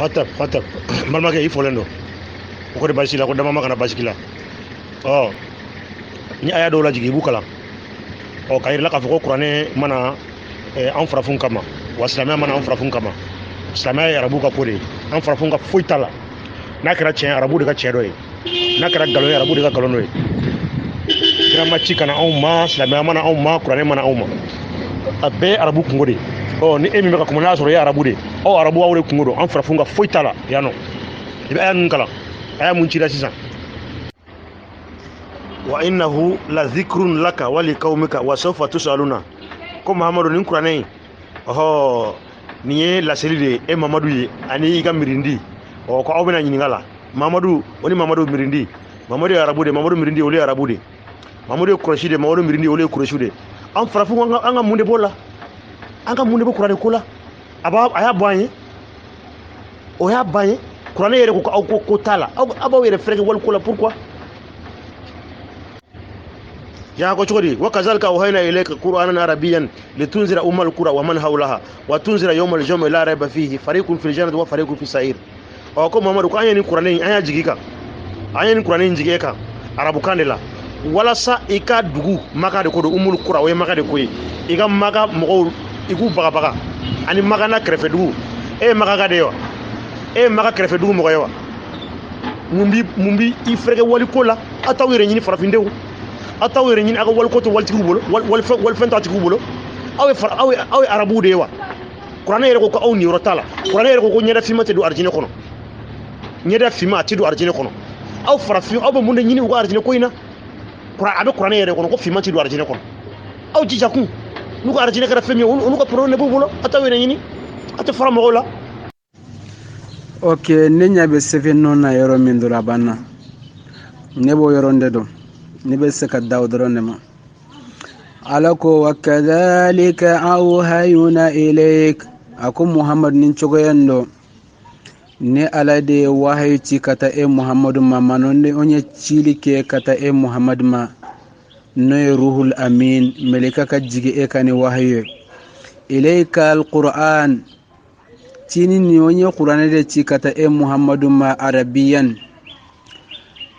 Hatap malmakɛ i fɔlen don o ko de basi la ko dama ma kana basi la ni aya dɔw lajigi i b'u kalan ka yirila k'a fɔ ko kuranɛ mana an farafin kama wa silamɛya mana an farafin kama silamɛya ye arabu ka ko de ye an farafin ka foyi t'a la n'a kɛra tiɲɛ arabu de ka tiɲɛ dɔ ye n'a kɛra nkalon ye arabu de ka nkalon dɔ ye kira ma ci kana anw ma silamɛya mana anw ma kuranɛ mana anw ma a bɛɛ ye arabu kungo de ye ni e min bɛ ka kuma n'a y'a sɔrɔ e ye arabu de aw arabu aw de kungo don an farafin ka foyi t'a la yan nɔ i bɛ aya mun kalan aya mun cira sisan wa innahu la dhikrun laka wa li qaumika wa sawfa tusaluna ko Mahamadu nin kuranɛ in nin ye laseli de ye e Mamadu ye ani i ka mirindi ko aw bɛna ɲininka la Mamadu o ni Mamadu mirindi Mamadu ye arabu de Mamadu mirindi olu ye arabu de Mamadu ye Kurɛshi de Mamadu mirindi olu ye Kurɛshi de an farafin an ka mun de b'o la an ka mun de bɛ kuranɛ ko la a y'a bɔ an ye o y'a ban ye kuranɛ yɛrɛ ko aw ko t'a la aw b'aw yɛrɛ fɛrɛkɛ wali ko la pourquoi ya ko cogo di wa kazalika awhayna ilayka qur'anan arabiyyan litunzira ummal qura wa man hawlaha wa tunzira yawmal jam'i la rayba fihi fariqun fil jannati wa fariqun fis sa'ir ko Mamadu ko an ye nin kuranɛ an y'a jigi kan an ye nin kuranɛ jigi kan arabukan de la walasa i ka dugu maka de ko do umul qura o ye maka de ko ye i ka maka mɔgɔw i k'u bagabaga ani maka na kɛrɛfɛ dugu e ye maka ka de ye wa e ye maka kɛrɛfɛ dugu mɔgɔ ye wa mun bi i fɛrɛkɛ wali ko la aw t'aw yɛrɛ ɲini farafindenw aw t'aw yɛrɛ ɲini aw ka waliko to walitigiw bolo walifɛn t'aw bolo aw ye arabuw de ye wa kuranɛ yɛrɛ ko aw niyɔrɔ t'a la kuranɛ yɛrɛ ko ɲɛda finma tɛ don arijinɛ kɔnɔ ɲɛda finma a tɛ don arijinɛ kɔnɔ aw farafin aw bɛ mun de ɲini u ka arijinɛ ko in na a bɛ kuranɛ yɛrɛ kɔnɔ ko finma tɛ don arijinɛ kɔnɔ aw jija kun n'u ka arijinɛ kɛra fɛn min ye olu ka problème de b'u bolo aw t'aw yɛrɛ ɲini aw tɛ fara mɔgɔw la. Ok, ne ɲɛ bɛ sɛbɛn na yɔrɔ min dɔrɔn a banna ne b'o yɔrɔ de dɔn ne bɛ se ka da o dɔrɔn de ma ala ko wa kadhalika awhayna ilayk a ko Muhammadu nin cogoya in dɔ ne ala de ye wahayi ci ka taa e Muhammadu ma on ye cili kɛ ka taa e Muhammadu ma n'o ye ruhul amin meleka ka jigi e kan ni wahayi ye ilayka alquran cini ni on ye kuranɛ de ci ka taa e Muhammadu ma arabiyan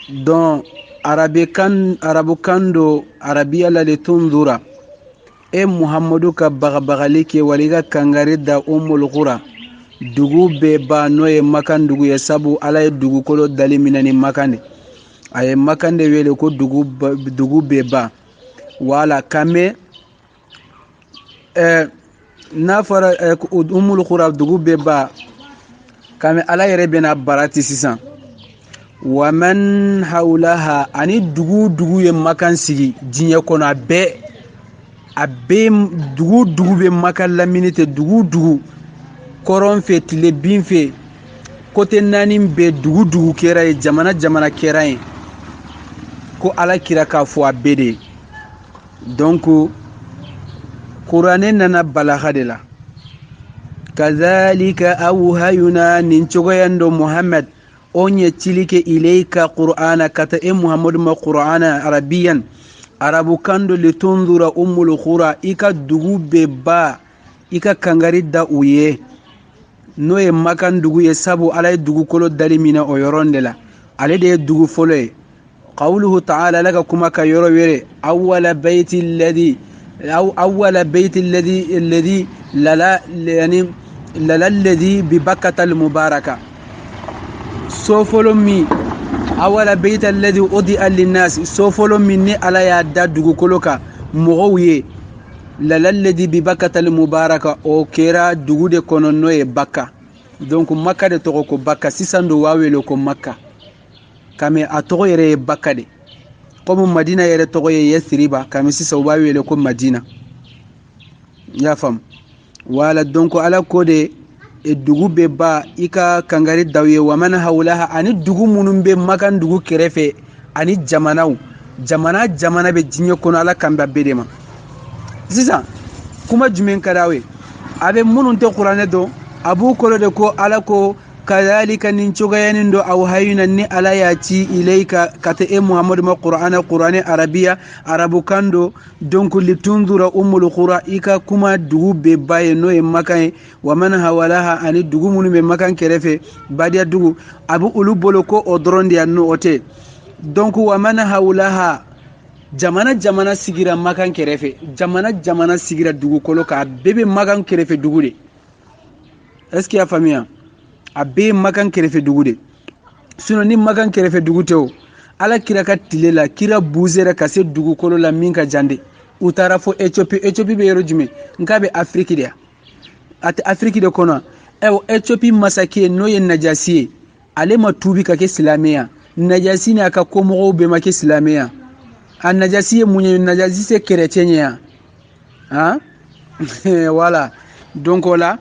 donc arabukan do arabiya la de tunzura e Muhammadu ka bagabagali kɛ wali ka kangari da ummul qura dugu bɛɛ ba n'o ye makan dugu ye sabu ala ye dugukolo dali minɛ ni makan de a ye makan de wele ko dugu bɛɛ ba wala kame n'a fɔra ummul qura dugu bɛɛ ba kame ala yɛrɛ bɛna barati sisan wa man hawlaha ani dugu ye makan sigi diɲɛ kɔnɔ a bɛɛ dugu bɛ makan lamini tɛ dugu kɔrɔn fɛ tile bin fɛ kote naani bɛ dugu kɛra ye jamana kɛra ye ko ala kira k'a fɔ a bɛɛ de donc kuranɛ nana balaga de la kazalika awhayna nin cogoya do Muhammad on ye cili kɛ ilayka qur'ana ka taa e Muhammadu ma qur'ana arabiyan arabukan do litunzura ummul qura i ka dugu bɛɛ ba i ka kangari da u ye n'o ye makan dugu ye sabu ala ye dugukolo dali minɛ o yɔrɔ de la ale de ye dugu fɔlɔ ye qawluhu ta'ala ala ka kuma ka yɔrɔ wɛrɛ awwala bayti alladhi lala alladhi bi bakkata almubaraka so fɔlɔ min awwala bayti alladhi udi'a linnas so fɔlɔ min ni ala y'a da dugukolo kan mɔgɔw ye lalaledi bi bakkatal mubaraka o kɛra dugu de kɔnɔ n'o ye Bakka donc Makka de tɔgɔ ko Bakka sisan do waa wele ko Makka kame a tɔgɔ yɛrɛ ye Bakka de comme Madina yɛrɛ tɔgɔ ye Yasriba kame sisan u b'a wele ko Madina y'a faamu wala donc ala ko de dugu bɛɛ ba i ka kangari daw ye wa man hawlaha ani dugu minnu bɛ makan dugu kɛrɛfɛ ani jamana bɛ diɲɛ kɔnɔ ala kan bɛɛ bɛɛ de ma sisan kuma jumɛn ka d'aw ye a bɛ minnu tɛ kuranɛ dɔn a b'u kɔrɔ de ko ala ko kadhalika nin cogayanin do awhayna ni ala yati ilayka kata e muhammad ma qur'ani arabiya arabu kando donc litunzura ummul qura ika kuma dugu be baye no e makan wa man hawalaha ani dugu munu be makan kerefe badia dugu abu ulu boloko o drondi anno ote donc wa man hawlaha jamana sigira makan kerefe jamana sigira dugu kolo ka bebe makan kerefe dugu de est-ce qu'il y a famille a bee makan kerefe dugu de sinon ni makan kerefe dugu tɛ o ala kira ka tile la kira buzera ka se dugukolo la min ka jande u taara fo Ethiopie bɛ yɔrɔ jumɛn nka bɛ Afrique de a tɛ Afrique de kɔnɔ Ethiopie masakɛ n'o ye Najasi ye ale ma tuubi ka kɛ silamɛya Najasi ni a ka komɔgɔw bɛɛ ma kɛ silamɛya a Najasi ye mun ye Najasi se chrétien ye yan hein voilà donc o la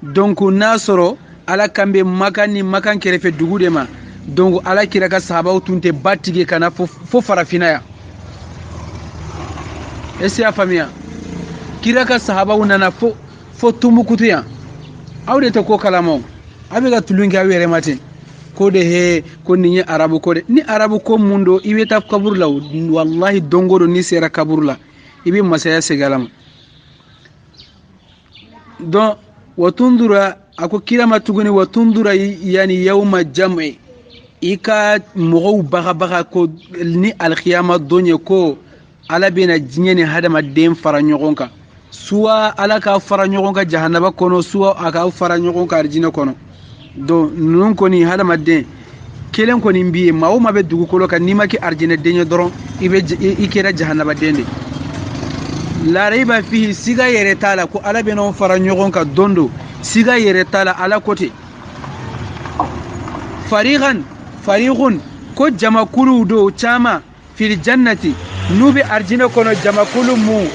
donc n'a sɔrɔ ala kambe makan kerefe dugu de ma donc ala kira ka sahabaw tunte batige kana fo farafina ya ese ya famia kira ka sahabaw nana fo tumukutu ya awde to ko kalamo abe ga tulungi awere mate ko de he ko ni arabu ko de ni arabu ko mundo ibe ta kabur law wallahi dongoro ni sera kabur la ibe masaya segalama donc watundura ako kirama tuguni watundura yani yawma jam'i ika mogow baga ko ni alkhiyama donye ko ala bena jinyeni hadama den fara ɲɔgɔn kan suwa ala ka fara ɲɔgɔn kan jahannaba kono suwa aka fara ɲɔgɔn kan arjina kono donc nun koni hadama den kelen koni biye mawo ma be dugukolo kan nima ki arjina den doron ibe ikera jahannaba den de la raiba fihi siga yere tala ko ala bena fara ɲɔgɔn kan dondo siga yere tala ala kote fariqun ko jamakulu do chama fil jannati nubi arjina kono jamakulu mu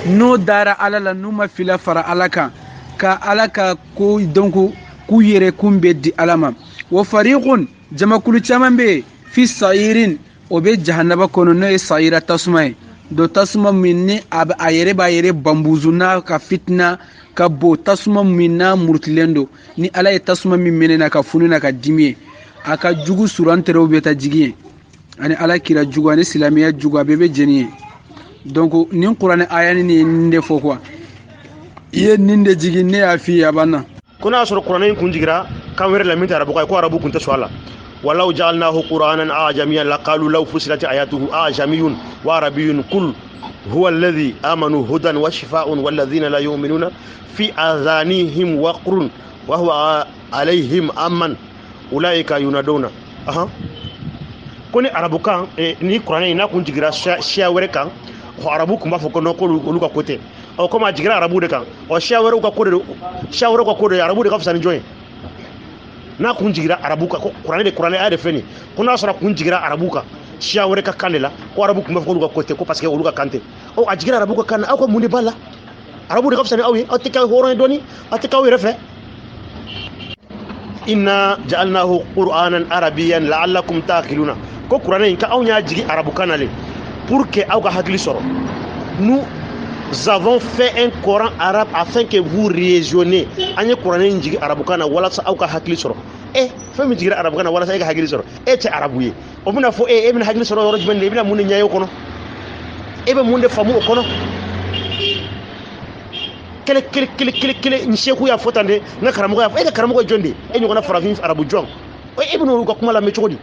no dara ala la numa fila fara alaka ka alaka ko donc ku yere kumbe di alama wa fariqun jamakulu chama be fi sa'irin obe jahannaba kono no sa'ira tasmai do tasma minni ab ayere ba yere bambuzuna ka fitna ka bo tasuma minna murtilendo ni ala ye tasuma min menena ka fununa ka dimiye aka jugu suranterew be ta jigiye ani ala kira jugu ani silamiya jugu abebe jeniye donc nin qur'ani ayani ni nde fo quoi ye ninde jigi ne afi abana kuna sura qur'ani kun jigira kan were la min tarabu ko arabu kun ta swala walau ja'alnahu qur'anan ajamiyan laqalu law fusilat ayatuhu ajamiyun wa arabiyyun kull هو الذي آمنوا هدى وشفاء والذين لا يؤمنون في آذانهم وقر وهو عليهم أمن أولئك ينادون كوني عربوكا ني قرآن نا كون جيغرا شاوري كان عربوكم ما فوكو نو كولوكا كوتي او كما جيغرا عربو دي كان او شاوري كو كودو عربو دي كفسان جوين na kun jigira arabuka ko qur'ani ade feni kuna sura kun jigira arabuka shawore ka kanela ko arabu kuma ko kote ko parce que oluka kante o ajigira arabuka kan ako mundi balla arabu de kafsani awi atika horon doni atika wi refe inna ja'alnahu qur'anan arabiyyan la'allakum taqiluna ko qur'ani ka awnya jigi arabuka nale pour que awga hakli soro nous avons fait un Coran arabe afin que vous raisonnez anye Coran njigi arabukana wala sa awka hakli soro fami njigi arabukana wala sa ga hakli soro te arabuye o muna fo min hakli soro ro jibande bina mun nyaayo kono be mun de famu kono kele ncheku ya fotande na karamugo ya karamugo jonde nyogona farafin arabu jon ibnu ko kuma la me chodi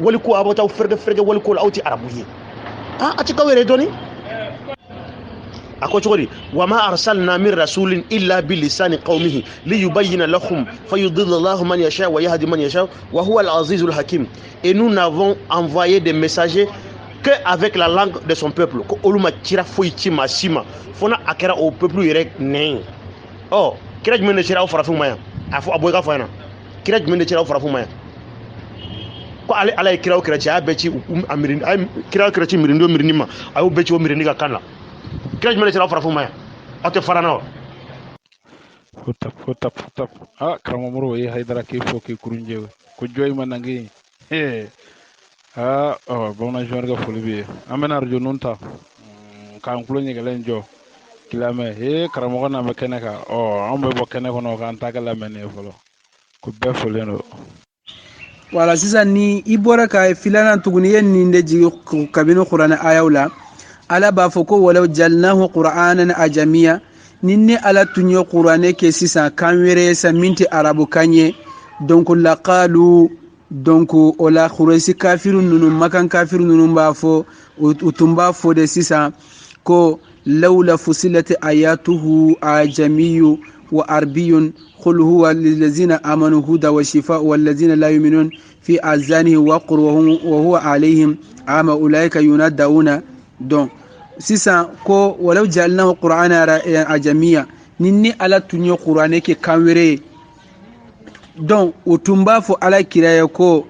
wali ko abota ferge wali ko awti arabuye ati kawere doni أكوتشوري وما أرسلنا من رسول إلا بلسان قومه ليبين لهم فيضل الله من يشاء ويهدي من يشاء وهو العزيز الحكيم. Et nous n'avons envoyé des messagers que avec la langue de son peuple. Ko oluma tira foiti masima fona akera au peuple yere nen. Oh kira jmene tira farafu maya afu aboyga fana kira jmene tira farafu maya ko ala kira kira beci amirin kira ci mirindo mirinima ayu beci o mirindiga kanla kira jmene tira farafu maya ate farana hotap karamo muro yi haydara ke foki kurunje ko joy manangi bona jorga folibi amena arjo nunta kan kulo nyegalen jo kilame karamo kana mekene ka ambe bokene kono kan tagala mene folo ko bɛɛ fɔlen don. wala sisan ni i bɔra ka filanan tuguni ye nin de jigi kabini kuranɛ ayaw la ala b'a fɔ ko walaw jalnahu qur'anan ajamiya ni ala tun ye kuranɛ kɛ sisan kan wɛrɛ ye sa min tɛ arabu kan ye donc laqalu donc o la kurɛsi kafiru ninnu makan kafiru ninnu b'a fɔ u tun b'a fɔ de sisan ko lawla fusilati ayatuhu ajamiyu wa arbiyun qul huwa lillazina amanu huda wa shifa wallazina la yu'minun fi azanihi waqr wa huwa alayhim ama ulaika yunadawuna donc sisan ko walaw jalnahu qur'ana ajamiya ni ala tun ye qur'ane ke kan wɛrɛ ye donc o tun b'a fɔ ala kira ye ko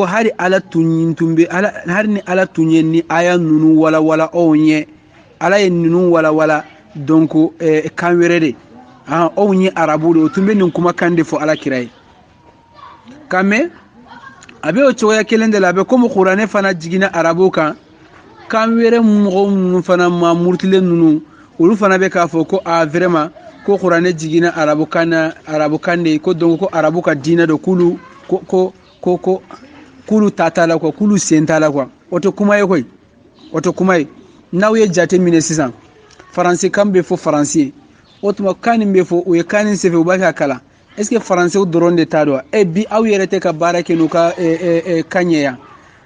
hari ala tun bɛ hari ni ala tun ye ni aya ninnu walawala anw ye ala ye ninnu walawala donc kan wɛrɛ de anw ye arabu de o tun bɛ nin kumakan de fɔ ala kira ye ka mɛn a bɛ o cogoya kelen de la a bɛ komi kuranɛ fana jiginna arabu kan kan wɛrɛ mɔgɔ minnu fana ma murutilen ninnu olu fana bɛ k'a fɔ ko vraiment ko kuranɛ jiginna arabu kan de ko donc ko arabu ka diinɛ don k'ulu ta t'a la quoi k'ulu sen t'a la quoi o tɛ kuma ye koyi o tɛ kuma ye n'aw ye jate minɛ sisan faransi kan bɛ fɔ faransi ye o tuma kan nin bɛ fɔ u ye kan nin sɛbɛn u b'a kɛ a kalan est ce que faransɛw dɔrɔn de t'a dɔn wa bi aw yɛrɛ tɛ ka baara kɛ n'u ka kan ɲɛ yan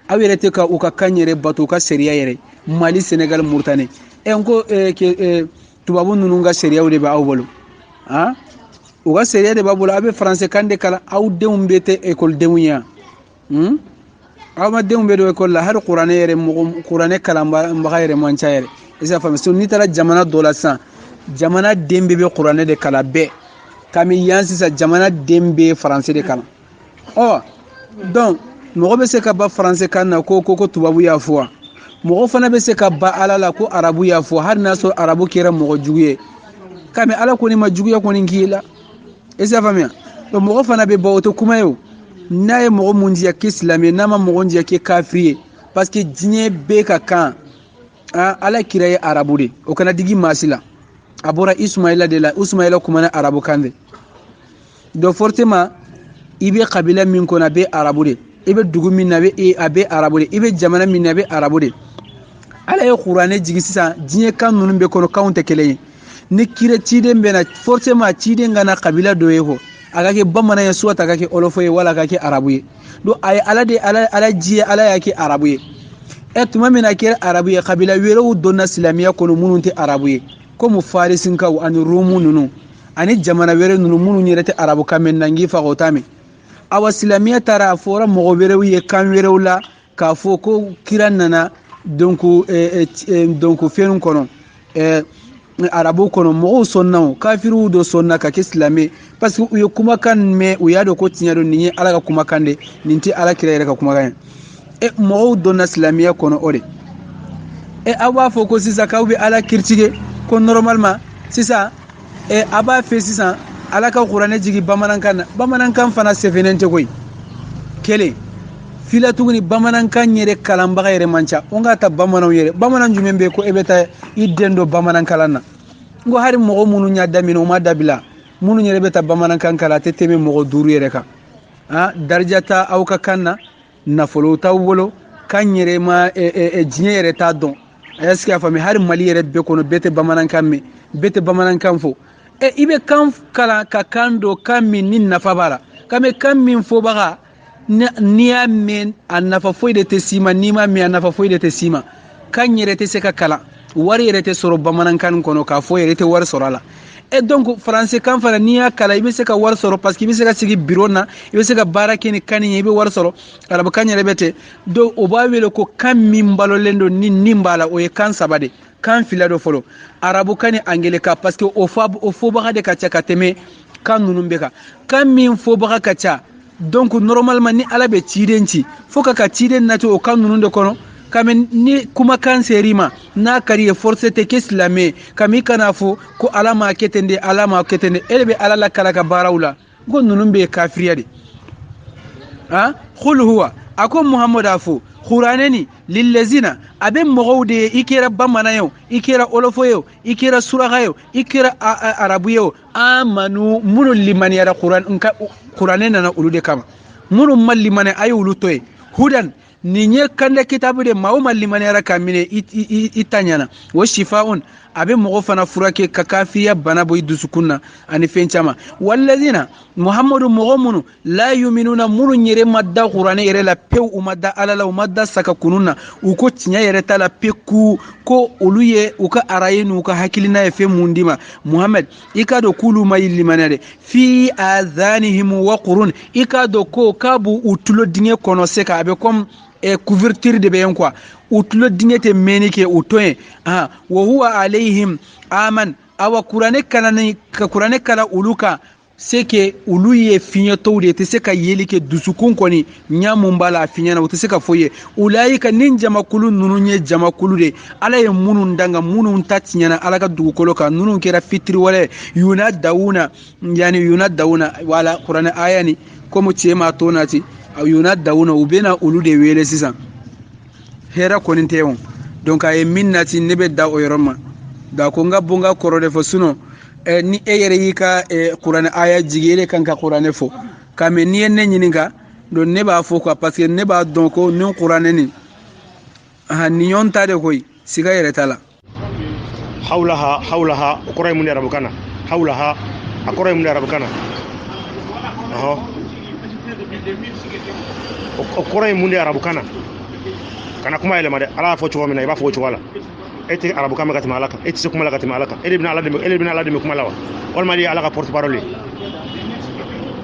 aw yɛrɛ tɛ ka u ka kan yɛrɛ bato u ka sariya yɛrɛ mali senegal murutani n ko tubabu ninnu ka sariyaw de b'aw bolo u ka sariya de b'a bolo aw bɛ faransɛ kan de kalan aw denw bɛ tɛ ekɔlidenw ye yan aw ma denw bɛ don ekɔli la hali kuranɛ kalanbaga yɛrɛ man ca yɛrɛ i se ka faamu n'i taara jamana dɔ la sisan jamana den bɛɛ bɛ kuranɛ de kalan bɛɛ kami yan sisan jamana den bɛ faransɛ de kalan donc mɔgɔ bɛ se ka ba faransɛ kan na ko tubabu y'a fɔ wa mɔgɔ fana bɛ se ka ba ala la ko arabu y'a fɔ hali n'a sɔrɔ arabu kɛra mɔgɔ jugu ye kami ala kɔni ma juguya kɔni k'i la i se ka faamuya donc mɔgɔ fana bɛ ba o tɛ kuma ye o n'a ye mɔgɔ mun diya k'i silamɛ n'a ma mɔgɔ diya k'i kafiri ye parce que diɲɛ bɛɛ ka kan ala kira ye arabu de o kana digi maa si la a bɔra isumayila de la isumayila kumana arabu kan de donc forcément i bɛ kabila min kɔnɔ a bɛ arabu de i bɛ dugu min na a bɛ arabu de i bɛ jamana min na a bɛ arabu de ala ye kuranɛ jigi sisan diɲɛ kan ninnu bɛɛ kɔnɔ kanw tɛ kelen ye ni kira ciden bɛ na forcément ciden ka na kabila dɔ ye kɔ a ka kɛ bamanan ye soit a ka kɛ ɔlɔfɔ ye wala a ka kɛ arabu ye donc a ye ala ji ye ala y'a kɛ arabu ye tuma min na a kɛra arabu ye kabila wɛrɛw donna silamɛya kɔnɔ minnu tɛ arabu ye komi farisinkaw ani romu ninnu ani jamana wɛrɛ ninnu minnu yɛrɛ tɛ arabu kan mɛn nangi faga o t'a mɛn awa silamɛya taara a fɔra mɔgɔ wɛrɛw ye kan wɛrɛw la k'a fɔ ko kira nana donc fɛnw kɔnɔ arabu kɔnɔ mɔgɔw sɔnna o kafiriw dɔ sɔnna ka kɛ silamɛ parce que u ye kumakan mɛn u y'a dɔn ko tiɲɛ don nin ye ala ka kumakan de nin tɛ ala kira yɛrɛ ka kumakan ye mɔgɔw donna silamɛya kɔnɔ o de aw b'a fɔ ko sisan k'aw bɛ ala critiquer ko normalement sisan a b'a fɛ sisan ala ka kuranɛ jigi bamanankan na bamanankan fana sɛbɛnnen tɛ koyi kelen fila tuguni bamanankan yɛrɛ kalanbaga yɛrɛ man ca n ka ta bamananw yɛrɛ bamanan jumɛn bɛ ko e bɛ taa i den dɔ bamanankalan na n ko hali mɔgɔ minnu y'a daminɛ u ma dabila minnu yɛrɛ bɛ taa bamanankan kalan a tɛ tɛmɛ mɔgɔ 5 yɛrɛ kan darija ta aw ka kan na nafolo t'aw bolo kan yɛrɛ ma diɲɛ yɛrɛ t'a dɔn est ce que a faamu hali mali yɛrɛ bɛɛ kɔnɔ bɛɛ tɛ bamanankan mɛn bɛɛ tɛ bamanankan fɔ i bɛ kan kalan ka kan dɔ kan min ni nafa b'a la ka mɛ kan min fɔbaga n'i y'a mɛn a nafa foyi de tɛ s'i ma n'i m'a mɛn a nafa foyi de tɛ s'i ma kan yɛrɛ tɛ se ka kalan wari yɛrɛ tɛ sɔrɔ bamanankan kɔnɔ k'a fɔ yɛrɛ tɛ wari sɔrɔ a la donc faransɛ kan fana n'i y'a kalan i bɛ se ka wari sɔrɔ parce que i bɛ se ka sigi bureau na i bɛ se ka baara kɛ ni kan ye i bɛ wari sɔrɔ arabukan yɛrɛ bɛ ten donc o b'a wele ko kan min balolen don ni nin b'a la o ye kan 3 de kan fila dɔ fɔlɔ arabukan ni angelekan parce que o fɔbaga de ka ca ka tɛmɛ kan ninnu bɛɛ kan kan min fɔbaga ka ca donc normalement ni ala bɛ ciden ci fo ka ciden nati o kan ninnu de kɔnɔ kami ni kumakan ser'i ma n'a ka di ye force tɛ kɛ silamɛ kami kana fɔ ko ala m'a kɛ ten de ala m'a kɛ ten de e de bɛ ala lakala ka baaraw la ko ninnu bɛ kafiriya de qul huwa a ko muhamadu a fɔ kuranɛ ni lillezina a bɛ mɔgɔw de ye i kɛra bamanan ye o i kɛra ɔlɔfɔ ye o i kɛra suraka ye o i kɛra arabu ye o amanu munu limani yara qur'an nana ulu de kama munu mal limani ay ulu toy hudan ni nye kande kitabu de mawo mal limani yara kamine itanyana wa shifaun abe mogo fana furake kakafiya bana boy dusukunna ani fencama walladina muhammadu mogo munu la yuminuna munu nyere madda qur'an yere la pew umadda alala umadda saka kununna uko tinya yere tala peku ko uluye uka arayenu uka hakilina efe mundima muhammad ikado kulu mayili manade fi adhanihim waqrun ikado ko kabu utulo dinge kono seka abe kom couverture de beyen quoi utlo dingete menike utoye wa huwa alaihim aman awa qur'ane kala uluka seke uluye finye tawde te seka yelike dusukun koni nyamumbala finya na te seka foye ulaika nin jamakulu nununye jamakulu de ala ye munun danga munun tatinyana ala ka dugukolo ka nunun kera fitri wala yunadawuna wala qur'ane ayani komo chema tonati aw yunadawuna ubena ulu de wele sisan hera konin teewon donc ay minnati nebe da o yoroma da ko ngabunga korode fo suno ni yere yika qur'an aya jigele kanka qur'an fo kame ni en nyininga don ne ba fo ko parce que ne ba don ko non qur'an ni ni yon tade koy siga yere tala hawlaha qur'an mun arabu kana hawlaha qur'an mun arabu kana qur'an mun arabu kana kuma ile made ala fo chuwa mina iba fo chuwa la ete arabu kama katima alaka ete se kuma la katima alaka ele bina ala de kuma lawa wal mali ala ka porte parole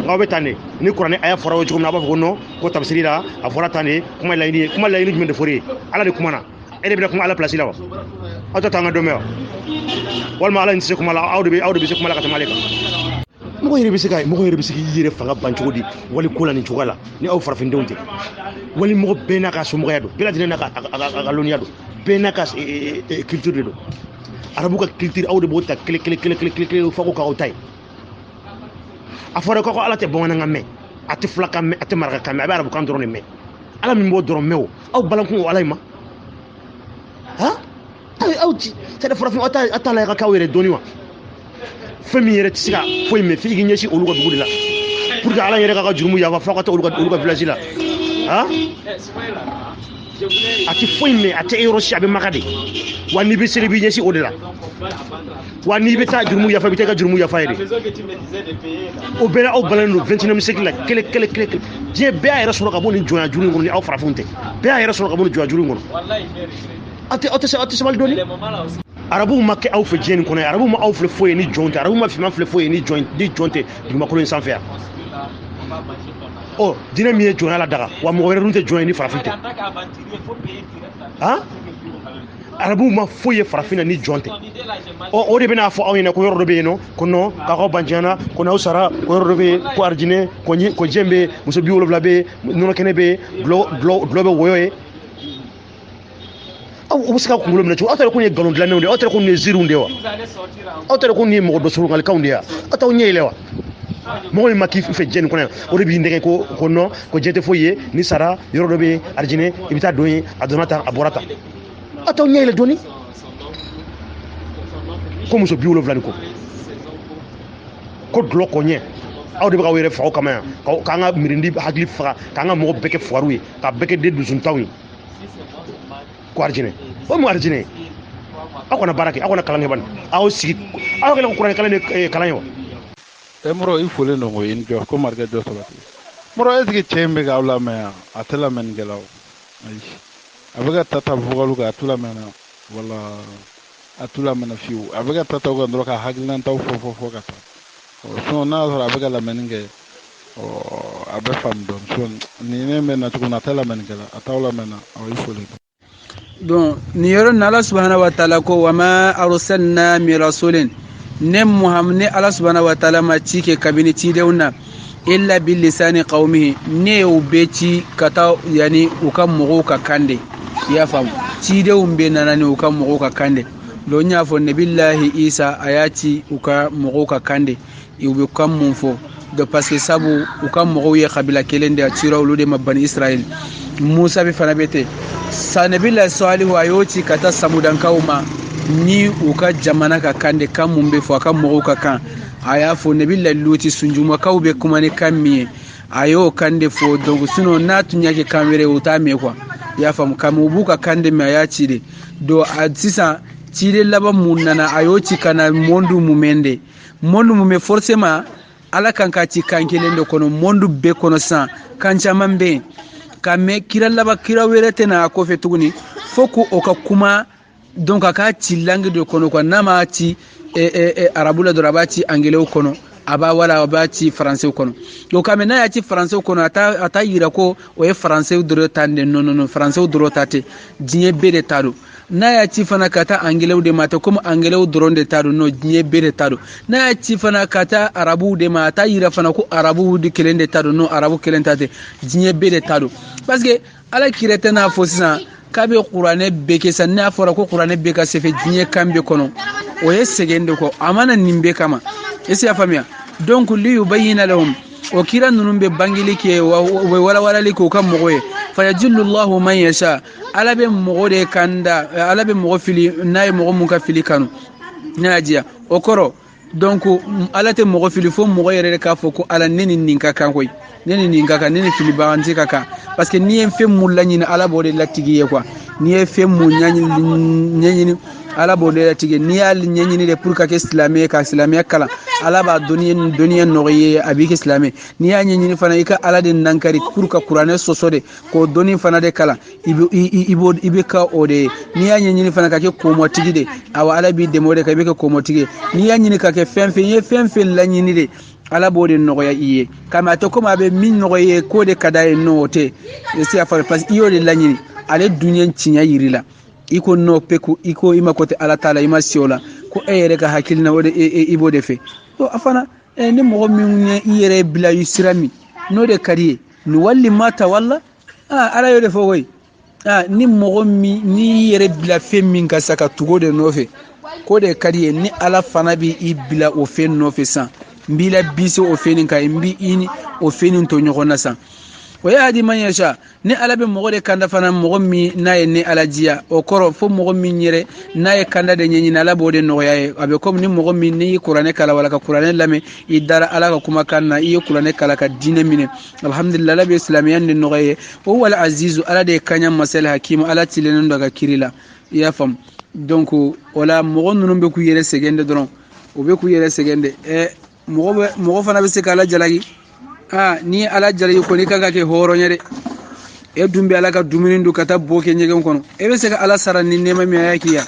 ngabe tane ni qur'an aya fora wuju kuma ba fo no ko tafsiri la afora tane kuma la ini jumende fori ala de kuma na ele bina kuma ala place lawa ata tanga do mewa wal ma ala ni se kuma la awde be se kuma la katima alaka mo yere bisika yere fanga bancho di wali kula ni chugala ni aw farafin donte wali mo bena ka sumo yado bila dina ka loni yado bena ka culture do arabu ka culture awde bota kle fako ka otay afore ko ala te bonga ngame ati flaka me ati maraka kame abi arabu kan drone me ala mi mo drone mewo aw balanku wala ma ha aw ci te farafin ata la ka were doniwa femi yere tisika foi me fi ginyeshi oluga dugudila pour que ala yere ka jurumu ya fa fakata oluga village la ati foi me ati eroshi abe makade wani be sele bi nyeshi odela wani be ta jurumu ya fa biteka jurumu ya fa yede o bela o balano 29e siècle la kele je be ay rasul ka boni joya juru ngoni aw farafunte be ay rasul ka boni joya juru ngoni ati samal doni arabu makke aw fe jeni kono arabu ma aw fe foye ni jonte arabu ma fi ma fe foye ni jonte du makolo sans faire oh dina mi jona la daga wa mo were runte joni ni farafinte ha arabu ma foye farafina ni jonte o de bena fo awina ko yordo be no kono ka ko banjana kono usara ko yordo be ko arjine ko jembe muso biwolo blabe nono kene be globe woyoe usika kungulo mina chu atare kunye galon dlane unde atare kunye ziru unde wa atare kunye mo do suru ngal kaunde ya ataw nyelewa mo ma kif fe jen kono o rebi ndege ko no ko jete foye ni sara yorodo be arjine ibita doyi adonata aborata ataw nyele doni ko muso biwolo vlani ko dlo ko nye awde ba were fa kama ka nga mirindi hagli fa ka nga mo beke foaruye ka beke de dusun tawi ko arjine o mo arjine akona barake akona kalange ban aw sigi aw kala ko qur'an kalange wa emro ifole no ngo in jo ko marga jo sabati moro ezgi chembe ga wala me atela men gelaw ay abaga tata vugalu ga atula mena wala atula mena fiu abaga tata go ndroka haglan taw fo gata so na abaga la menenge o abe fam don so ni ne mena tukuna tela men gela atawla mena aw ifole bon ni yoro na Allah subhanahu wa ta'ala ko wama arsalna mi rasulin ne muhammad Allah subhanahu wa ta'ala ma cike kabini ci deuna illa bil lisani qaumihi ne ubeci kata yani ukam mugo ka kande ya fam ci deun be nanani ukam mugo ka kande do nya fo nabillahi isa ayati uka mugo ka kande ibe kam mun fo de parce que sabu ukam mugo ye khabila kelende atira ulude mabani israel musa be fanabete sa nabillahi salihu ayoti kata samudan kauma ni u ka jamana ka kan de kan mun bɛ fɔ a ka mɔgɔw ka kan a y'a fɔ nabi laluti sunjumakaw bɛ kuma ni kan min ye a y'o kan de fɔ donc sinon n'a tun y'a kɛ kan wɛrɛ o t'a mɛn quoi i y'a faamu kami u b'u ka kan de mɛn a y'a ci de donc sisan cide laban mun nana a y'o ci ka na monde mun mɛn de monde mun bɛ forcément ala kan ka ci kan kelen de kɔnɔ monde bɛɛ kɔnɔ sisan kan caman bɛ yen ka mɛn kira laban kira wɛrɛ tɛ na a kɔfɛ tuguni fo ko o ka kuma donc a k'a ci langue de kɔnɔ quoi n'a ma ci arabu la dɔrɔn a b'a ci angilɛw kɔnɔ a b'a ci français kɔnɔ donc ka mɛn n'a y'a ci français kɔnɔ a t'a yira ko o ye français dɔrɔn ta de non français dɔrɔn ta tɛ diɲɛ bɛɛ de ta don n'a y'a ci fana ka taa angilɛw de ma a tɛ comme angilɛw dɔrɔn de ta don non diɲɛ bɛɛ de ta don n'a y'a ci fana ka taa arabuw de ma a t'a yira fana ko arabuw de kelen de ta don non arabu kelen ta tɛ diɲɛ bɛɛ de ta don parce que ala kira tɛ n'a fɔ sisan k'a bɛ kuranɛ bɛɛ kɛ sisan n'a fɔra ko kuranɛ bɛɛ ka se fɛ diɲɛ kan bɛɛ kɔnɔ o ye sɛgɛn de kɔ a mana nin bɛɛ kama est-ce que y'a faamuya donc liyubayyina lahum o kira ninnu bɛ bangeli kɛ u bɛ walawalali k'u ka mɔgɔ ye fayajillullahu man yasha ala bɛ mɔgɔ de kanda ala bɛ mɔgɔ fili n'a ye mɔgɔ mun ka fili kanu n'a y'a diya o kɔrɔ donc ala tɛ mɔgɔ fili fo mɔgɔ yɛrɛ de k'a fɔ ko ala ne ni nin ka kan koyi ne ni nin ka kan ne ni filibaganti ka kan parce que n'i ye fɛn mun laɲini ala b'o de latigi ye quoi n'i ye fɛn mun ɲɛɲini ala b'o de latigi n'i y'a ɲɛɲini de pour ka kɛ silamɛ ye ka silamɛya kalan ala b'a dɔnniya nɔgɔya ye a b'i kɛ silamɛ n'i y'a ɲɛɲini fana i ka ala de nankari pour ka kuranɛ sɔsɔ de k'o dɔnni fana de kalan i bɛ ka o de ye n'i y'a ɲɛɲini fana ka kɛ komɔtigi de awa ala b'i dɛmɛ o de kan i bɛ kɛ komɔtigi ye n'i y'a ɲini ka kɛ fɛn fɛn i ye fɛn fɛn laɲini de ala b'o de nɔgɔya i ye kama a tɛ komi a bɛ min nɔgɔya i ye k'o de ka d'a ye non o tɛ se a fɔ parce que i y'o de laɲini ale duɲɛ tiɲɛ yiri la i ko n'o peku i ko i ma ko tɛ ala t'a la i ma se o la ko e yɛrɛ ka hakilina o de i b'o de fɛ a fana ni mɔgɔ min ye i yɛrɛ bila i sira min n'o de ka di ye ni wali ma ta wala ala y'o de fɔ koyi ni mɔgɔ min n'i yɛrɛ bila fɛn min ka sa ka tugu o de nɔfɛ k'o de ka di ye ni ala fana b'i bila o fɛn nɔfɛ san n b'i la bise o fɛn nin kan n b'i ni o fɛn nin to ɲɔgɔn na san o yahdi man yasha ni ala bɛ mɔgɔ de kanda fana mɔgɔ min n'a ye ni ala diya o kɔrɔ fo mɔgɔ min yɛrɛ n'a ye kanda de ɲɛɲini ala b'o de nɔgɔya ye a bɛ komi ni mɔgɔ min n'i ye kuranɛ kala wala ka kuranɛ lamɛn i dara ala ka kumakan na i ye kuranɛ kala ka diinɛ minɛ alhamdulillah ala bɛ silamɛya de nɔgɔya ye o wala azizu ala de ye kaɲa masala hakimu ala tilennen dɔ ka kiri la i y'a faamu donc o la mɔgɔ ninnu bɛ k'u yɛrɛ sɛgɛn de dɔrɔn o bɛ k'u yɛrɛ sɛgɛn de mɔgɔ fana bɛ se ka ala jalaki ni ala jalaki kɔni i ka kɛ hɔrɔn ye dɛ e dun bɛ ala ka dumuni dun ka taa bo kɛ ɲɛgɛn kɔnɔ e bɛ se ka ala sara ni nɛɛma min a y'a k'i ya